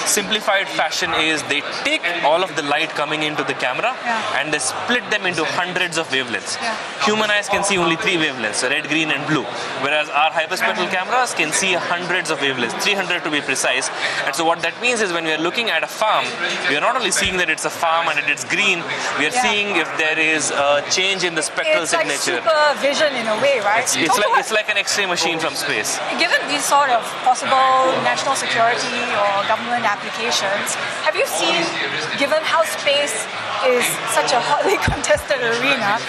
simplified fashion is they take all of the light coming into the camera and they split them into hundreds of wavelengths. Human eyes can see only 3 wavelengths, red, green and blue, whereas our hyperspectral cameras can see hundreds of wavelengths, 300 to be precise. And so what that means is when we are looking at a farm, we are not only seeing that it's a farm and that it's green, we are seeing if there is a change in the spectral signature. It's like supervision in a way, right? It's like an X-ray machine from space. Given these sort of possible national security or government applications, have you seen, given how space is such a hotly contested arena,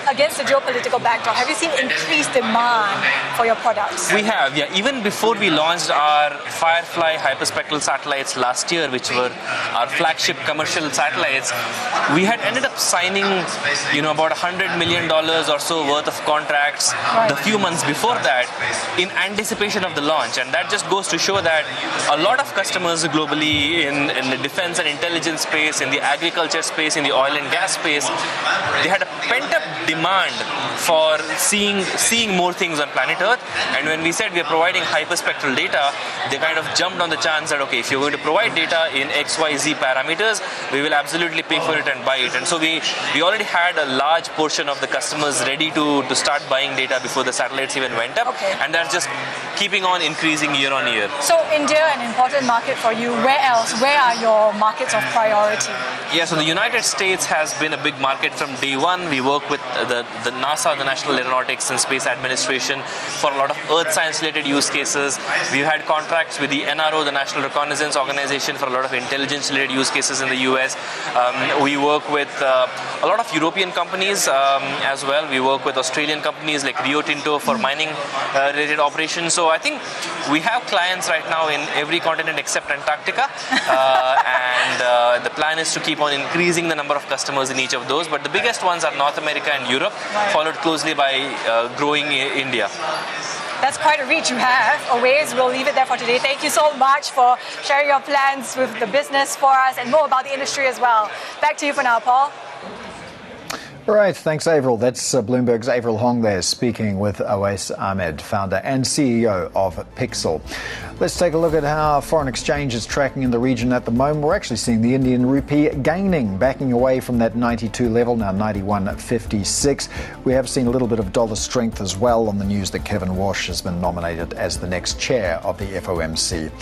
against the geopolitical backdrop, have you seen increased demand for your products? We have, yeah. Even before we launched our Firefly hyperspectral satellites last year, which were our flagship commercial satellites, we had ended up signing, about $100 million or so worth of contracts the few months before that in anticipation of the launch. And that just goes to show that a lot of customers globally in the defense and intelligence space, in the agriculture space, in the oil and gas space, they had a pent-up demand for seeing more things on planet Earth. And when we said we are providing hyperspectral data, they kind of jumped on the chance that, okay, if you're going to provide data in XYZ parameters, we will absolutely pay for it and buy it. And so we already had a large portion of the customers ready to start buying data before the satellites even went up. And that's just keeping on increasing year on year. So India, an important market for you. Where else? Where are your markets of priority? Yeah, so the United States has been a big market from day one. We work with the NASA, the National Aeronautics and Space Administration, for a lot of earth science related use cases. We've had contracts with the NRO, the National Reconnaissance Organization, for a lot of intelligence related use cases in the US. We work with a lot of European companies as well. We work with Australian companies like Rio Tinto for mining related operations. So I think we have clients right now in every continent except Antarctica. And the plan is to keep on increasing the number of customers in each of those. But the biggest ones are North America and Europe, followed closely by growing India. That's quite a reach you have. Awais, we'll leave it there for today. Thank you so much for sharing your plans with the business for us and more about the industry as well. Back to you for now, Paul. All right, thanks, Avril. That's Bloomberg's Avril Huang there, speaking with Awais Ahmed, founder and CEO of Pixxel. Let's take a look at how foreign exchange is tracking in the region at the moment. We're actually seeing the Indian rupee gaining, backing away from that 92 level, now 91.56. We have seen a little bit of dollar strength as well on the news that Kevin Warsh has been nominated as the next chair of the FOMC.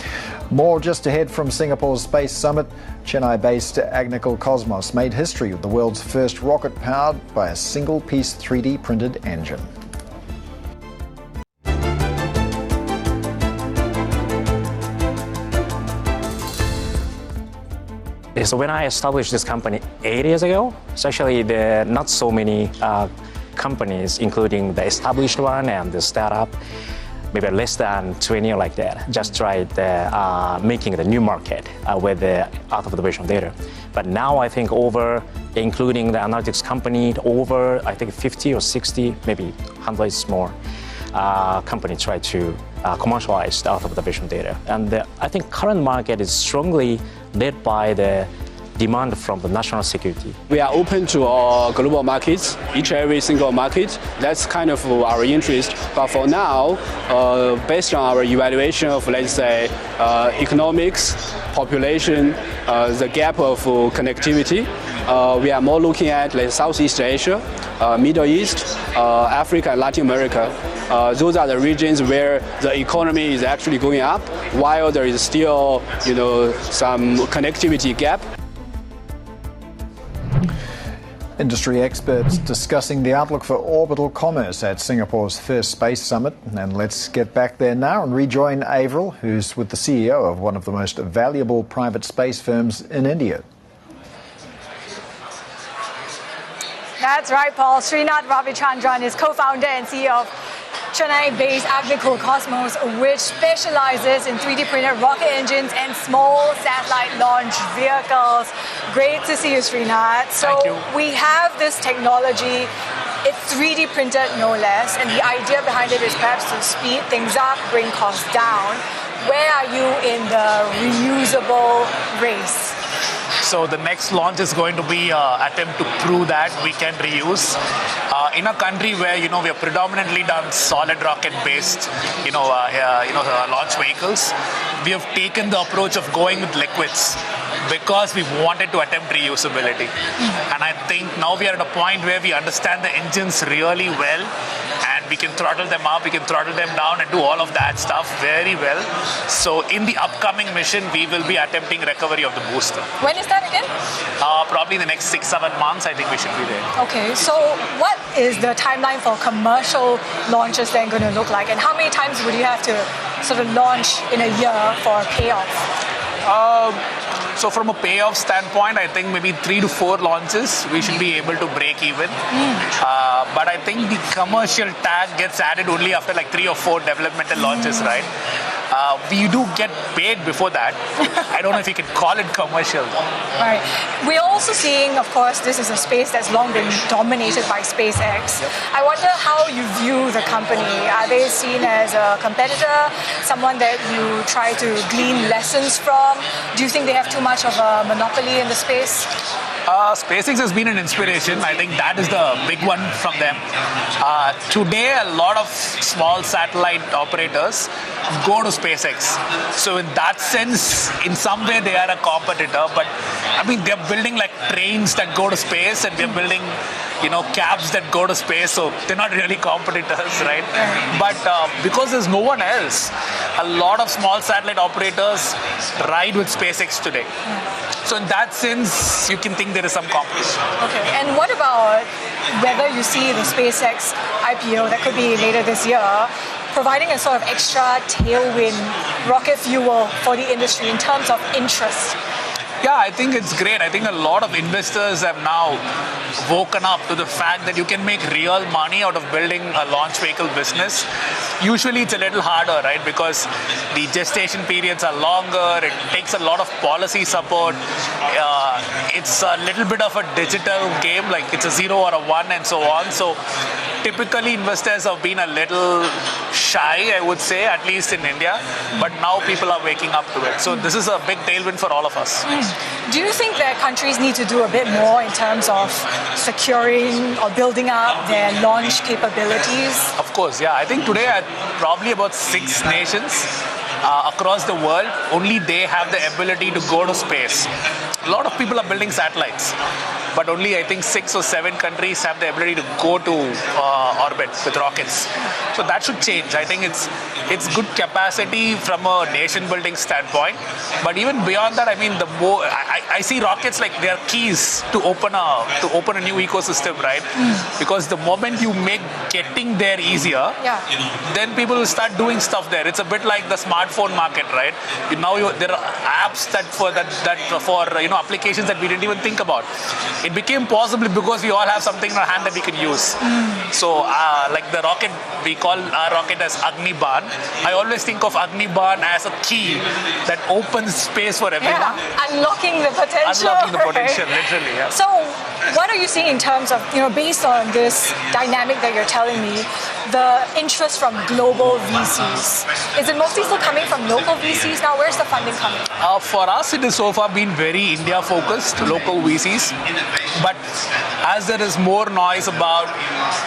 More just ahead from Singapore's Space Summit. Chennai-based Agnikul Cosmos made history with the world's first rocket powered by a single-piece 3D printed engine. So when I established this company 8 years ago, it's actually there are not so many companies, including the established one and the startup, maybe less than 20 like that, just tried making the new market with the out-of-the-vision data. But now I think over, including the analytics company, over I think 50 or 60, maybe hundreds more companies try to commercialize the out-of-the-vision data. And I think current market is strongly led by the demand from the national security. We are open to all global markets, each and every single market. That's kind of our interest. But for now, based on our evaluation of, let's say, economics, population, the gap of connectivity, we are more looking at like Southeast Asia, Middle East, Africa, and Latin America. Those are the regions where the economy is actually going up, while there is still, some connectivity gap. Industry experts discussing the outlook for orbital commerce at Singapore's first space summit. And let's get back there now and rejoin Avril, who's with the CEO of one of the most valuable private space firms in India. That's right, Paul. Srinath Ravichandran is co-founder and CEO of Chennai-based Agnikul Cosmos, which specializes in 3D printed rocket engines and small satellite launch vehicles. Great to see you, Srinath. So we have this technology. It's 3D printed, no less, and the idea behind it is perhaps to speed things up, bring costs down. Where are you in the reusable race? So the next launch is going to be an attempt to prove that we can reuse. In a country where we have predominantly done solid rocket-based, launch vehicles, we have taken the approach of going with liquids because we wanted to attempt reusability. And I think now we are at a point where we understand the engines really well, and we can throttle them up, we can throttle them down, and do all of that stuff very well. So in the upcoming mission, we will be attempting recovery of the booster. When is that again? Probably in the next 6-7 months, I think we should be there. Okay, so what is the timeline for commercial launches then going to look like? And how many times would you have to sort of launch in a year for a payoff? So from a payoff standpoint, I think maybe 3 to 4 launches, we should be able to break even. But I think the commercial tag gets added only after like 3 or 4 developmental launches, right? We do get paid before that. I don't know if you can call it commercial. Right. We're also seeing, of course, this is a space that's long been dominated by SpaceX. Yep. I wonder how you view the company. Are they seen as a competitor, someone that you try to glean lessons from? Do you think they have too much of a monopoly in the space? SpaceX has been an inspiration. I think that is the big one from them. Today, a lot of small satellite operators go to SpaceX. So in that sense, in some way, they are a competitor. But I mean, they're building like trains that go to space, and they're building, cabs that go to space. So they're not really competitors, right? But because there's no one else, a lot of small satellite operators ride with SpaceX today. So in that sense, you can think there is some competition. Okay, and what about whether you see the SpaceX IPO that could be later this year providing a sort of extra tailwind rocket fuel for the industry in terms of interest? Yeah, I think it's great. I think a lot of investors have now woken up to the fact that you can make real money out of building a launch vehicle business. Usually it's a little harder, right? Because the gestation periods are longer. It takes a lot of policy support. It's a little bit of a digital game, like it's a 0 or a 1 and so on. So typically investors have been a little shy, I would say, at least in India. But now people are waking up to it. So this is a big tailwind for all of us. Do you think that countries need to do a bit more in terms of securing or building up their launch capabilities? Of course, yeah. I think today probably about 6 nations across the world, only they have the ability to go to space. A lot of people are building satellites, but only I think 6 or 7 countries have the ability to go to orbit with rockets. So that should change. I think it's good capacity from a nation building standpoint, but even beyond that, I mean, the more I see rockets like they are keys to open a new ecosystem, right? Because the moment you make getting there easier, then people will start doing stuff there. It's a bit like the smartphone market, right? There are apps that for applications that we didn't even think about. It became possible because we all have something in our hand that we can use. So like the rocket, we call our rocket as Agniban. I always think of Agniban as a key that opens space for everyone. Yeah, unlocking the potential. Unlocking the potential, literally, yeah. So what are you seeing in terms of, based on this dynamic that you're telling me, the interest from global VCs? Is it mostly still coming from local VCs now? Where's the funding coming? For us, it has so far been very India-focused, local VCs. But as there is more noise about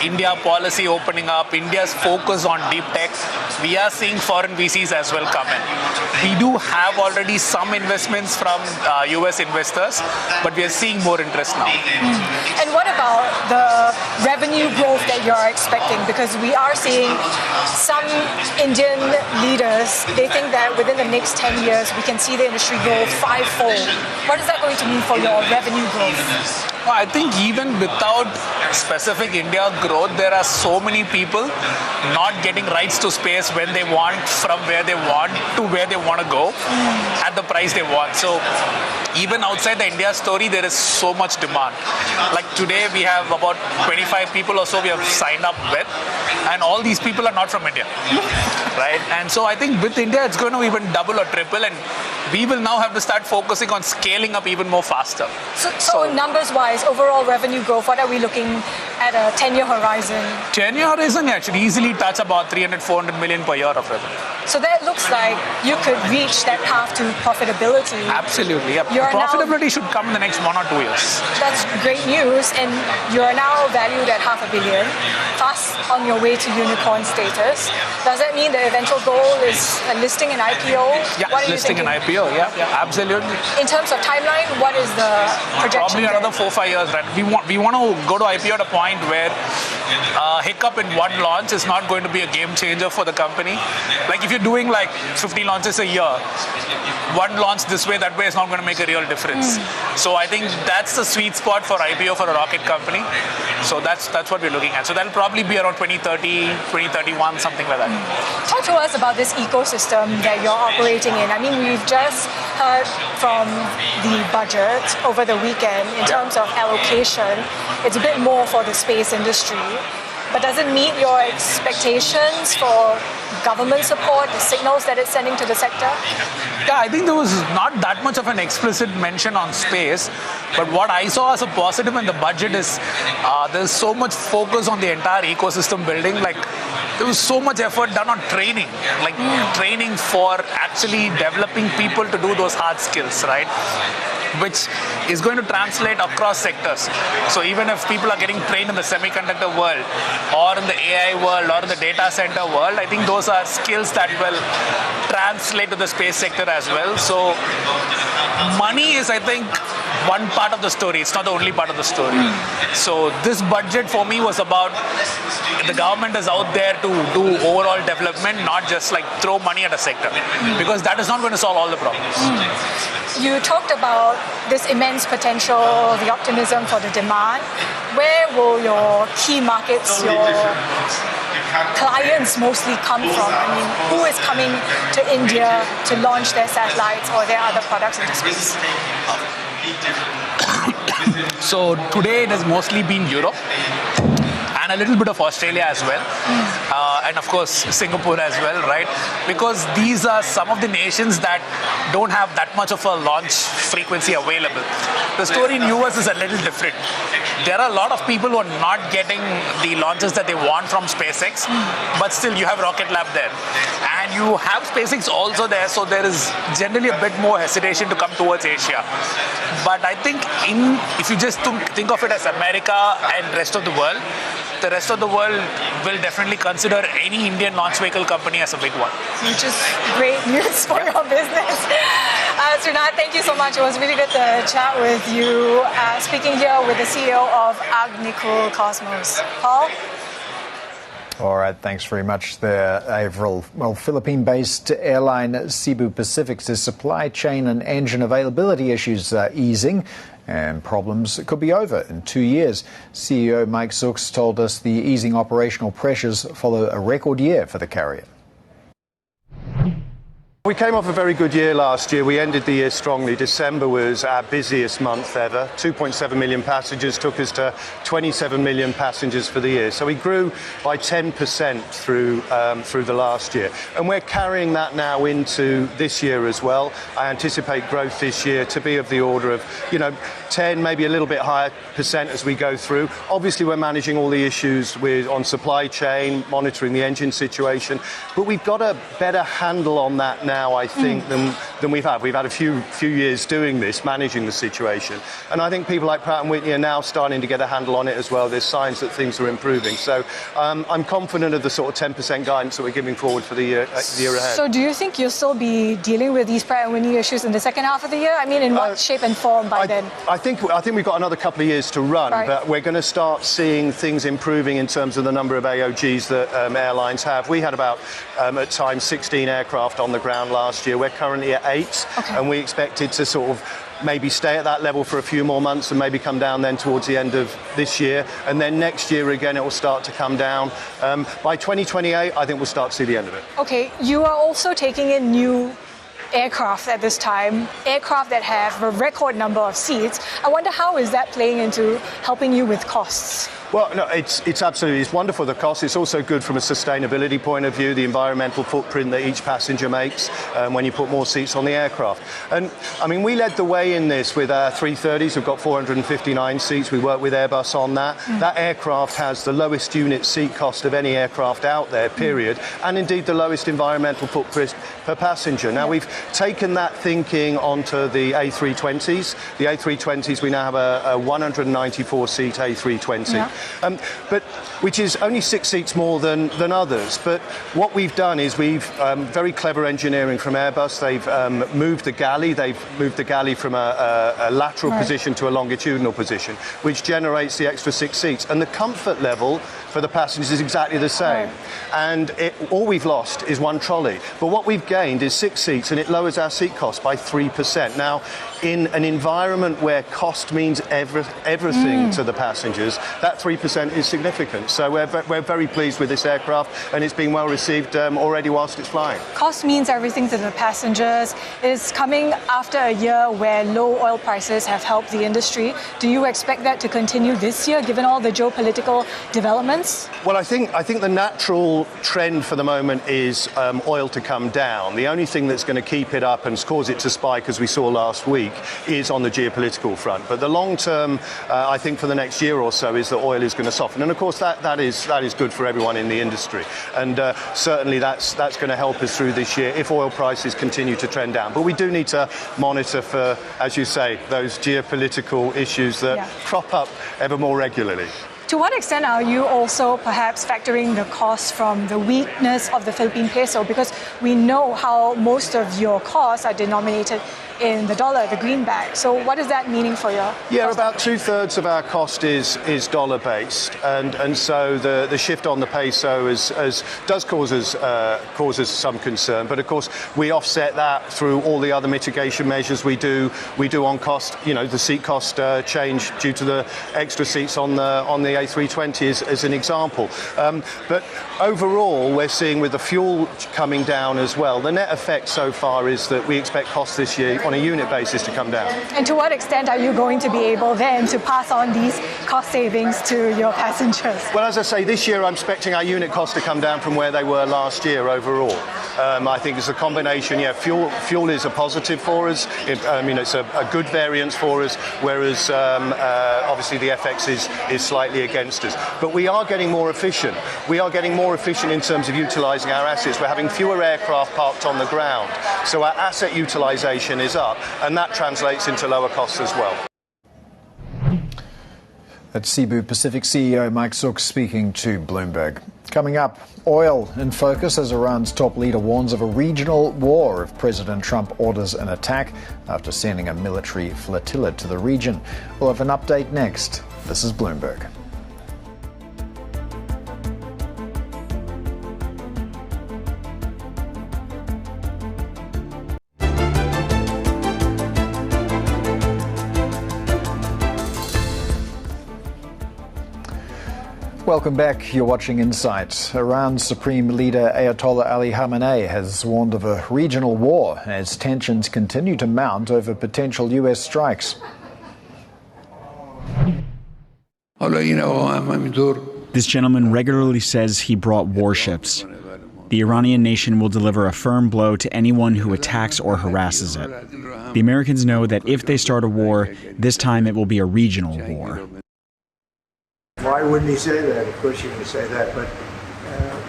India policy opening up, India's focus on deep tech, we are seeing foreign VCs as well come in. We do have already some investments from US investors, but we are seeing more interest now. And what about the revenue growth that you're expecting? Because we are seeing some Indian leaders, they think that within the next 10 years, we can see the industry grow 5-fold. What is that going to mean for your revenue growth? Well, I think even without specific India growth, there are so many people not getting rights to space when they want, from where they want to where they want to go at the price they want. So even outside the India story, there is so much demand. Like today, we have about 25 people or so we have signed up with, and all these people are not from India, right? And so I think with India, it's going to even double or triple, and we will now have to start focusing on scaling up even more faster. So numbers-wise, overall revenue growth, what are we looking at a 10-year horizon? 10-year horizon, yeah, should easily touch about 300-400 million per year of revenue. So that looks like you could reach that path to profitability. Absolutely, yeah. Profitability should come in the next 1 or 2 years. That's great news, and you're now valued at $500 million, fast on your way to unicorn status. Does that mean the eventual goal is a listing and IPO? Yeah, listing and IPO, yeah, absolutely. In terms of timeline, what is the projection? Probably another 4-5 years, right? We want to go to IPO at a point where a hiccup in one launch is not going to be a game changer for the company. Like if you're doing like 50 launches a year, one launch this way, that way is not going to make a real difference. So I think that's the sweet spot for IPO for a rocket company. So that's what we're looking at. So that'll probably be around 2030, 2031, something like that. Talk to us about this ecosystem that you're operating in. I mean, we've just heard from the budget over the weekend in terms of allocation. It's a bit more for the space industry. But does it meet your expectations for government support, the signals that it's sending to the sector? Yeah, I think there was not that much of an explicit mention on space, but what I saw as a positive in the budget is there's so much focus on the entire ecosystem building. Like there was so much effort done on training, like training for actually developing people to do those hard skills, right? Which is going to translate across sectors. So even if people are getting trained in the semiconductor world or in the AI world or in the data center world, I think those are skills that will translate to the space sector as well. So money is, I think, one part of the story. It's not the only part of the story. So this budget for me was about the government is out there to do overall development, not just like throw money at a sector, because that is not going to solve all the problems. You talked about this immense potential, the optimism for the demand. Where will your key markets, your clients mostly come from? I mean, who is coming to India to launch their satellites or their other products into space? So today it has mostly been Europe and a little bit of Australia as well, and of course Singapore as well, right? Because these are some of the nations that don't have that much of a launch frequency available. The story in US is a little different. There are a lot of people who are not getting the launches that they want from SpaceX, but still you have Rocket Lab there. And you have SpaceX also there, so there is generally a bit more hesitation to come towards Asia. But I think if you just think of it as America and rest of the world, the rest of the world will definitely consider any Indian launch vehicle company as a big one. Which is great news for your business. Srinath, thank you so much. It was really good to chat with you. Speaking here with the CEO of Agnikul Cosmos. Paul? All right, thanks very much there, Avril. Well, Philippine-based airline Cebu Pacific says supply chain and engine availability issues are easing and problems could be over in 2 years. CEO Mike Szucs told us the easing operational pressures follow a record year for the carrier. We came off a very good year last year. We ended the year strongly. December was our busiest month ever. 2.7 million passengers took us to 27 million passengers for the year. So we grew by 10% through the last year. And we're carrying that now into this year as well. I anticipate growth this year to be of the order of, 10, maybe a little bit higher percent as we go through. Obviously, we're managing all the issues on supply chain, monitoring the engine situation. But we've got a better handle on that now, I think, than we've had. We've had a few years doing this, managing the situation. And I think people like Pratt & Whitney are now starting to get a handle on it as well. There's signs that things are improving. So I'm confident of the sort of 10% guidance that we're giving forward for the year ahead. So do you think you'll still be dealing with these Pratt & Whitney issues in the second half of the year? I mean, in what shape and form by then? I think we've got another couple of years to run, right. But we're going to start seeing things improving in terms of the number of AOGs that airlines have. We had about, at times, 16 aircraft on the ground last year. We're currently at 8, and we expected to sort of maybe stay at that level for a few more months and maybe come down then towards the end of this year. And then next year again, it will start to come down. By 2028, I think we'll start to see the end of it. Okay, you are also taking in new aircraft at this time, aircraft that have a record number of seats. I wonder how is that playing into helping you with costs? Well, no, it's absolutely, it's wonderful, the cost. It's also good from a sustainability point of view, the environmental footprint that each passenger makes when you put more seats on the aircraft. And I mean, we led the way in this with our 330s. We've got 459 seats. We work with Airbus on that. That aircraft has the lowest unit seat cost of any aircraft out there, period. And indeed the lowest environmental footprint per passenger. Now we've taken that thinking onto the A320s. The A320s, we now have a 194 seat A320. But which is only 6 seats more than others. But what we've done is we've very clever engineering from Airbus. They've moved the galley. They've moved the galley from a lateral position to a longitudinal position, which generates the extra 6 seats. And the comfort level for the passengers is exactly the same. And all we've lost is 1 trolley. But what we've gained is 6 seats, and it lowers our seat cost by 3%. Now, in an environment where cost means everything to the passengers, that 3% is significant. So we're very pleased with this aircraft, and it's been well received already whilst it's flying. Cost means everything to the passengers. Is coming after a year where low oil prices have helped the industry. Do you expect that to continue this year, given all the geopolitical developments? Well, I think the natural trend for the moment is oil to come down. The only thing that's going to keep it up and cause it to spike, as we saw last week, is on the geopolitical front. But the long term, I think for the next year or so, is that oil is going to soften. And of course, that is good for everyone in the industry. And certainly that's going to help us through this year if oil prices continue to trend down. But we do need to monitor for, as you say, those geopolitical issues that crop up ever more regularly. To what extent are you also perhaps factoring the cost from the weakness of the Philippine peso? Because we know how most of your costs are denominated in the dollar, the greenback. So what is that meaning for you? Yeah, about 2/3 of our cost is dollar based, and so the shift on the peso does cause us some concern. But of course, we offset that through all the other mitigation measures we do on cost. You know, the seat cost change due to the extra seats on the A320 as an example. But overall, we're seeing with the fuel coming down as well, the net effect so far is that we expect costs this year on a unit basis to come down. And to what extent are you going to be able then to pass on these cost savings to your passengers? Well, as I say, this year I'm expecting our unit costs to come down from where they were last year overall. I think it's a combination. Yeah, fuel is a positive for us. It's a good variance for us, whereas obviously the FX is slightly against us. But we are getting more efficient. We are getting more efficient in terms of utilising our assets. We're having fewer aircraft parked on the ground. So our asset utilisation is up, and that translates into lower costs as well. That's Cebu Pacific CEO Mike Szucs speaking to Bloomberg. Coming up, oil in focus as Iran's top leader warns of a regional war if President Trump orders an attack after sending a military flotilla to the region. We'll have an update next. This is Bloomberg. Welcome back. You're watching Insight. Iran's Supreme Leader Ayatollah Ali Khamenei has warned of a regional war as tensions continue to mount over potential U.S. strikes. This gentleman regularly says he brought warships. The Iranian nation will deliver a firm blow to anyone who attacks or harasses it. The Americans know that if they start a war, this time it will be a regional war. Why wouldn't he say that? Of course you can say that, but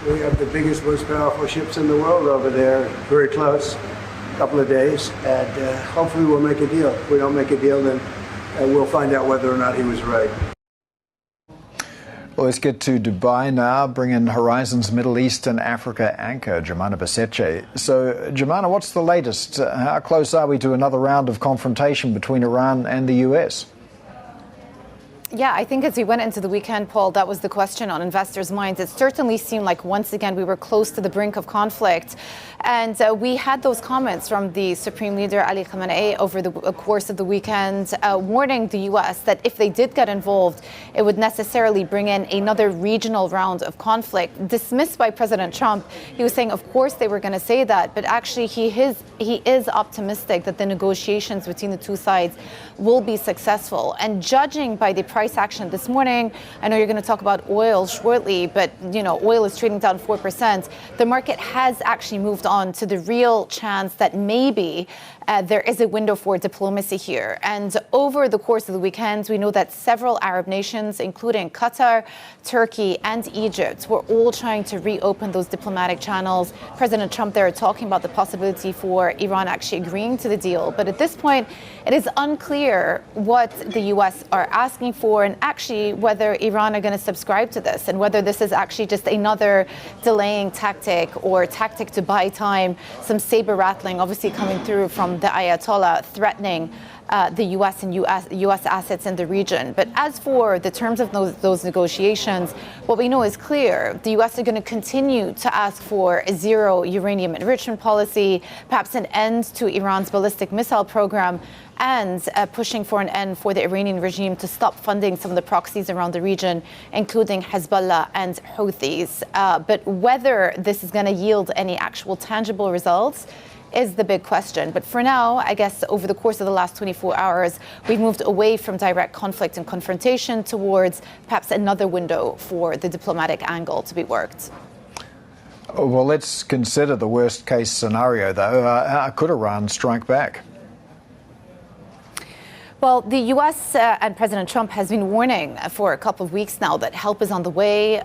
we have the biggest, most powerful ships in the world over there, very close, a couple of days, and hopefully we'll make a deal. If we don't make a deal, then we'll find out whether or not he was right. Well, let's get to Dubai now, bring in Horizon's Middle East and Africa anchor, Jemana Baseche. So, Jemana, what's the latest? How close are we to another round of confrontation between Iran and the US? Yeah, I think as we went into the weekend, Paul, that was the question on investors' minds. It certainly seemed like once again we were close to the brink of conflict. And we had those comments from the Supreme Leader Ali Khamenei over the course of the weekend, warning the U.S. that if they did get involved, it would necessarily bring in another regional round of conflict. Dismissed by President Trump, he was saying, of course, they were going to say that, but actually he is optimistic that the negotiations between the two sides will be successful. And judging by the price action this morning, I know you're going to talk about oil shortly, but oil is trading down 4%. The market has actually moved on to the real chance that maybe there is a window for diplomacy here. And over the course of the weekend, we know that several Arab nations, including Qatar, Turkey, and Egypt, were all trying to reopen those diplomatic channels. President Trump there talking about the possibility for Iran actually agreeing to the deal. But at this point, it is unclear what the U.S. are asking for and actually whether Iran are going to subscribe to this and whether this is actually just another delaying tactic or tactic to buy time, some saber rattling obviously coming through from the Ayatollah threatening the U.S. and U.S. assets in the region. But as for the terms of those negotiations, what we know is clear. The U.S. are going to continue to ask for a zero uranium enrichment policy, perhaps an end to Iran's ballistic missile program, and pushing for an end for the Iranian regime to stop funding some of the proxies around the region, including Hezbollah and Houthis. But whether this is going to yield any actual tangible results is the big question. But for now, I guess over the course of the last 24 hours, we've moved away from direct conflict and confrontation towards perhaps another window for the diplomatic angle to be worked. Well, let's consider the worst case scenario, though. Could Iran strike back? Well, the U.S. And President Trump has been warning for a couple of weeks now that help is on the way.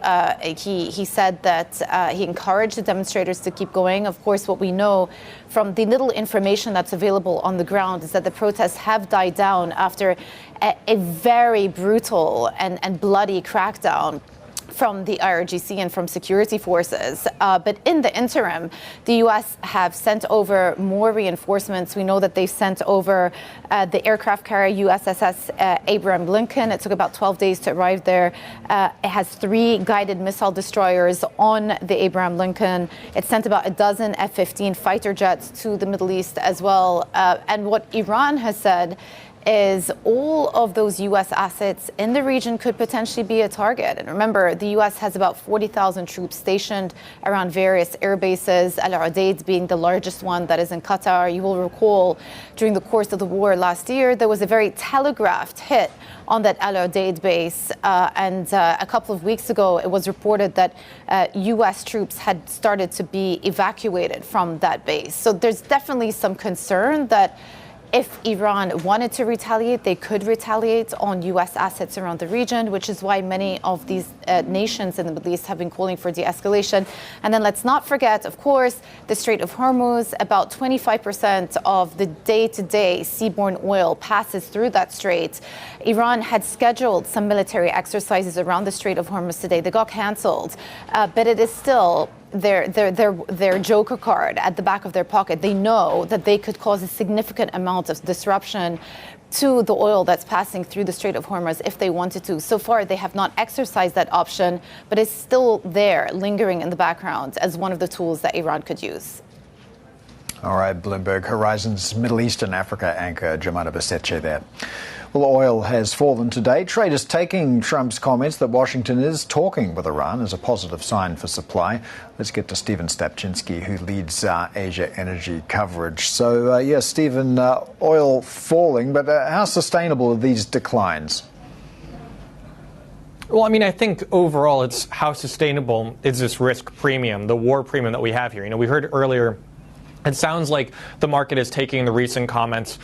He said that he encouraged the demonstrators to keep going. Of course, what we know from the little information that's available on the ground is that the protests have died down after a very brutal and bloody crackdown from the IRGC and from security forces. But in the interim, the U.S. have sent over more reinforcements. We know that they've sent over the aircraft carrier USS Abraham Lincoln. It took about 12 days to arrive there. It has 3 guided missile destroyers on the Abraham Lincoln. It sent about a dozen F-15 fighter jets to the Middle East as well. And what Iran has said is all of those U.S. assets in the region could potentially be a target. And remember, the U.S. has about 40,000 troops stationed around various air bases, Al Udeid being the largest one that is in Qatar. You will recall during the course of the war last year, there was a very telegraphed hit on that Al Udeid base. And a couple of weeks ago, it was reported that U.S. troops had started to be evacuated from that base. So there's definitely some concern that if Iran wanted to retaliate, they could retaliate on U.S. assets around the region, which is why many of these nations in the Middle East have been calling for de-escalation. And then let's not forget, of course, the Strait of Hormuz. About 25% of the day-to-day seaborne oil passes through that strait. Iran had scheduled some military exercises around the Strait of Hormuz today. They got canceled, but it is still their joker card at the back of their pocket. They know that they could cause a significant amount of disruption to the oil that's passing through the Strait of Hormuz if they wanted to. So far, they have not exercised that option, but it's still there, lingering in the background as one of the tools that Iran could use. All right, Bloomberg Horizon's Middle East and Africa anchor, Jemana Besetche there. Well, oil has fallen today. Traders taking Trump's comments that Washington is talking with Iran as a positive sign for supply. Let's get to Stephen Stapczynski, who leads Asia energy coverage. So, yes, Stephen, oil falling, but how sustainable are these declines? Well, I mean, I think overall it's how sustainable is this risk premium, the war premium that we have here. You know, we heard earlier, it sounds like the market is taking the recent comments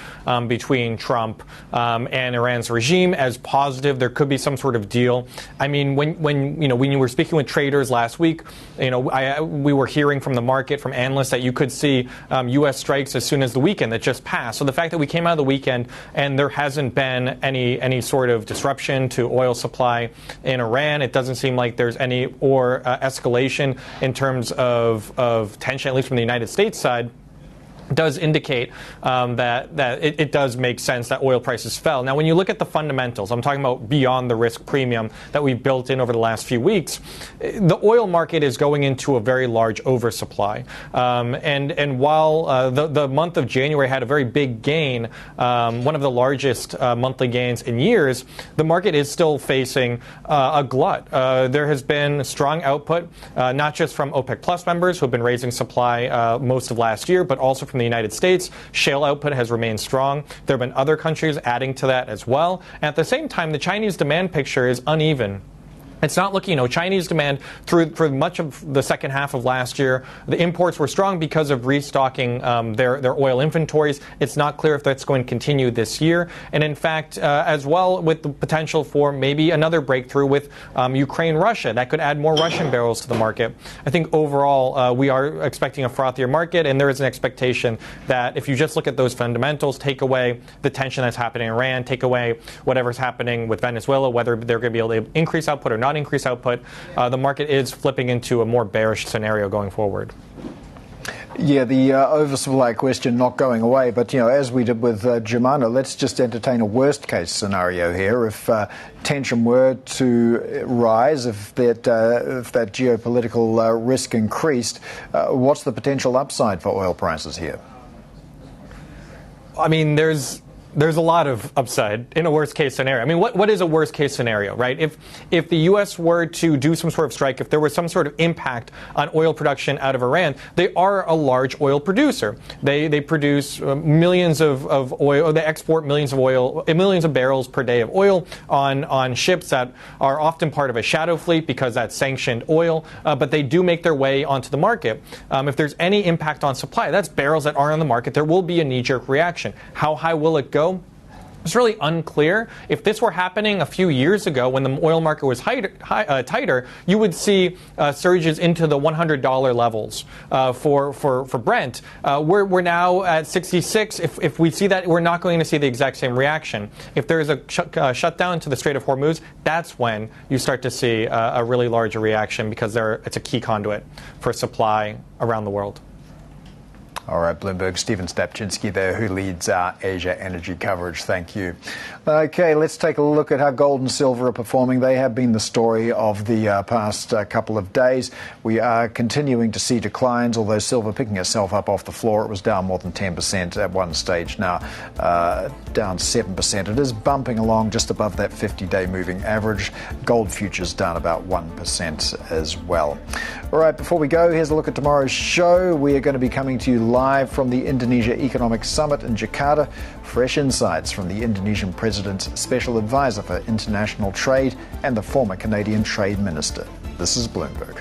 between Trump and Iran's regime as positive. There could be some sort of deal. I mean, when you were speaking with traders last week, we were hearing from the market, from analysts, that you could see U.S. strikes as soon as the weekend that just passed. So the fact that we came out of the weekend and there hasn't been any sort of disruption to oil supply in Iran, it doesn't seem like there's any escalation in terms of tension, at least from the United States side. does indicate that it does make sense that oil prices fell. Now, when you look at the fundamentals, I'm talking about beyond the risk premium that we've built in over the last few weeks, the oil market is going into a very large oversupply. And while the month of January had a very big gain, one of the largest monthly gains in years, the market is still facing a glut. There has been strong output, not just from OPEC Plus members who have been raising supply most of last year, but also from the United States. Shale output has remained strong. There have been other countries adding to that as well. And at the same time, the Chinese demand picture is uneven. It's not looking, Chinese demand for much of the second half of last year, the imports were strong because of restocking their oil inventories. It's not clear if that's going to continue this year. And in fact, as well, with the potential for maybe another breakthrough with Ukraine-Russia, that could add more Russian barrels to the market. I think overall, we are expecting a frothier market, and there is an expectation that if you just look at those fundamentals, take away the tension that's happening in Iran, take away whatever's happening with Venezuela, whether they're going to be able to increase output or not increase output, the market is flipping into a more bearish scenario going forward. Yeah, the oversupply question not going away, but as we did with Germano, let's just entertain a worst case scenario here. If tension were to rise, if that geopolitical risk increased, what's the potential upside for oil prices here? I mean, there's a lot of upside in a worst-case scenario. I mean, what is a worst-case scenario, right? If the U.S. were to do some sort of strike, if there was some sort of impact on oil production out of Iran, they are a large oil producer. They produce millions of oil. They export millions of barrels per day of oil on ships that are often part of a shadow fleet because that's sanctioned oil. But they do make their way onto the market. If there's any impact on supply, that's barrels that are on the market. There will be a knee-jerk reaction. How high will it go? It's really unclear. If this were happening a few years ago when the oil market was tighter, you would see surges into the $100 levels for Brent. We're now at 66. If we see that, we're not going to see the exact same reaction. If there is a shutdown to the Strait of Hormuz, that's when you start to see a really large reaction because it's a key conduit for supply around the world. All right, Bloomberg, Stephen Stapczynski there, who leads our Asia energy coverage. Thank you. Okay, let's take a look at how gold and silver are performing. They have been the story of the past couple of days. We are continuing to see declines, although silver picking itself up off the floor. It was down more than 10% at one stage, now down 7%. It is bumping along just above that 50-day moving average. Gold futures down about 1% as well. All right, before we go, here's a look at tomorrow's show. We are going to be coming to you live from the Indonesia Economic Summit in Jakarta. Fresh insights from the Indonesian President's Special Advisor for International Trade and the former Canadian Trade Minister. This is Bloomberg.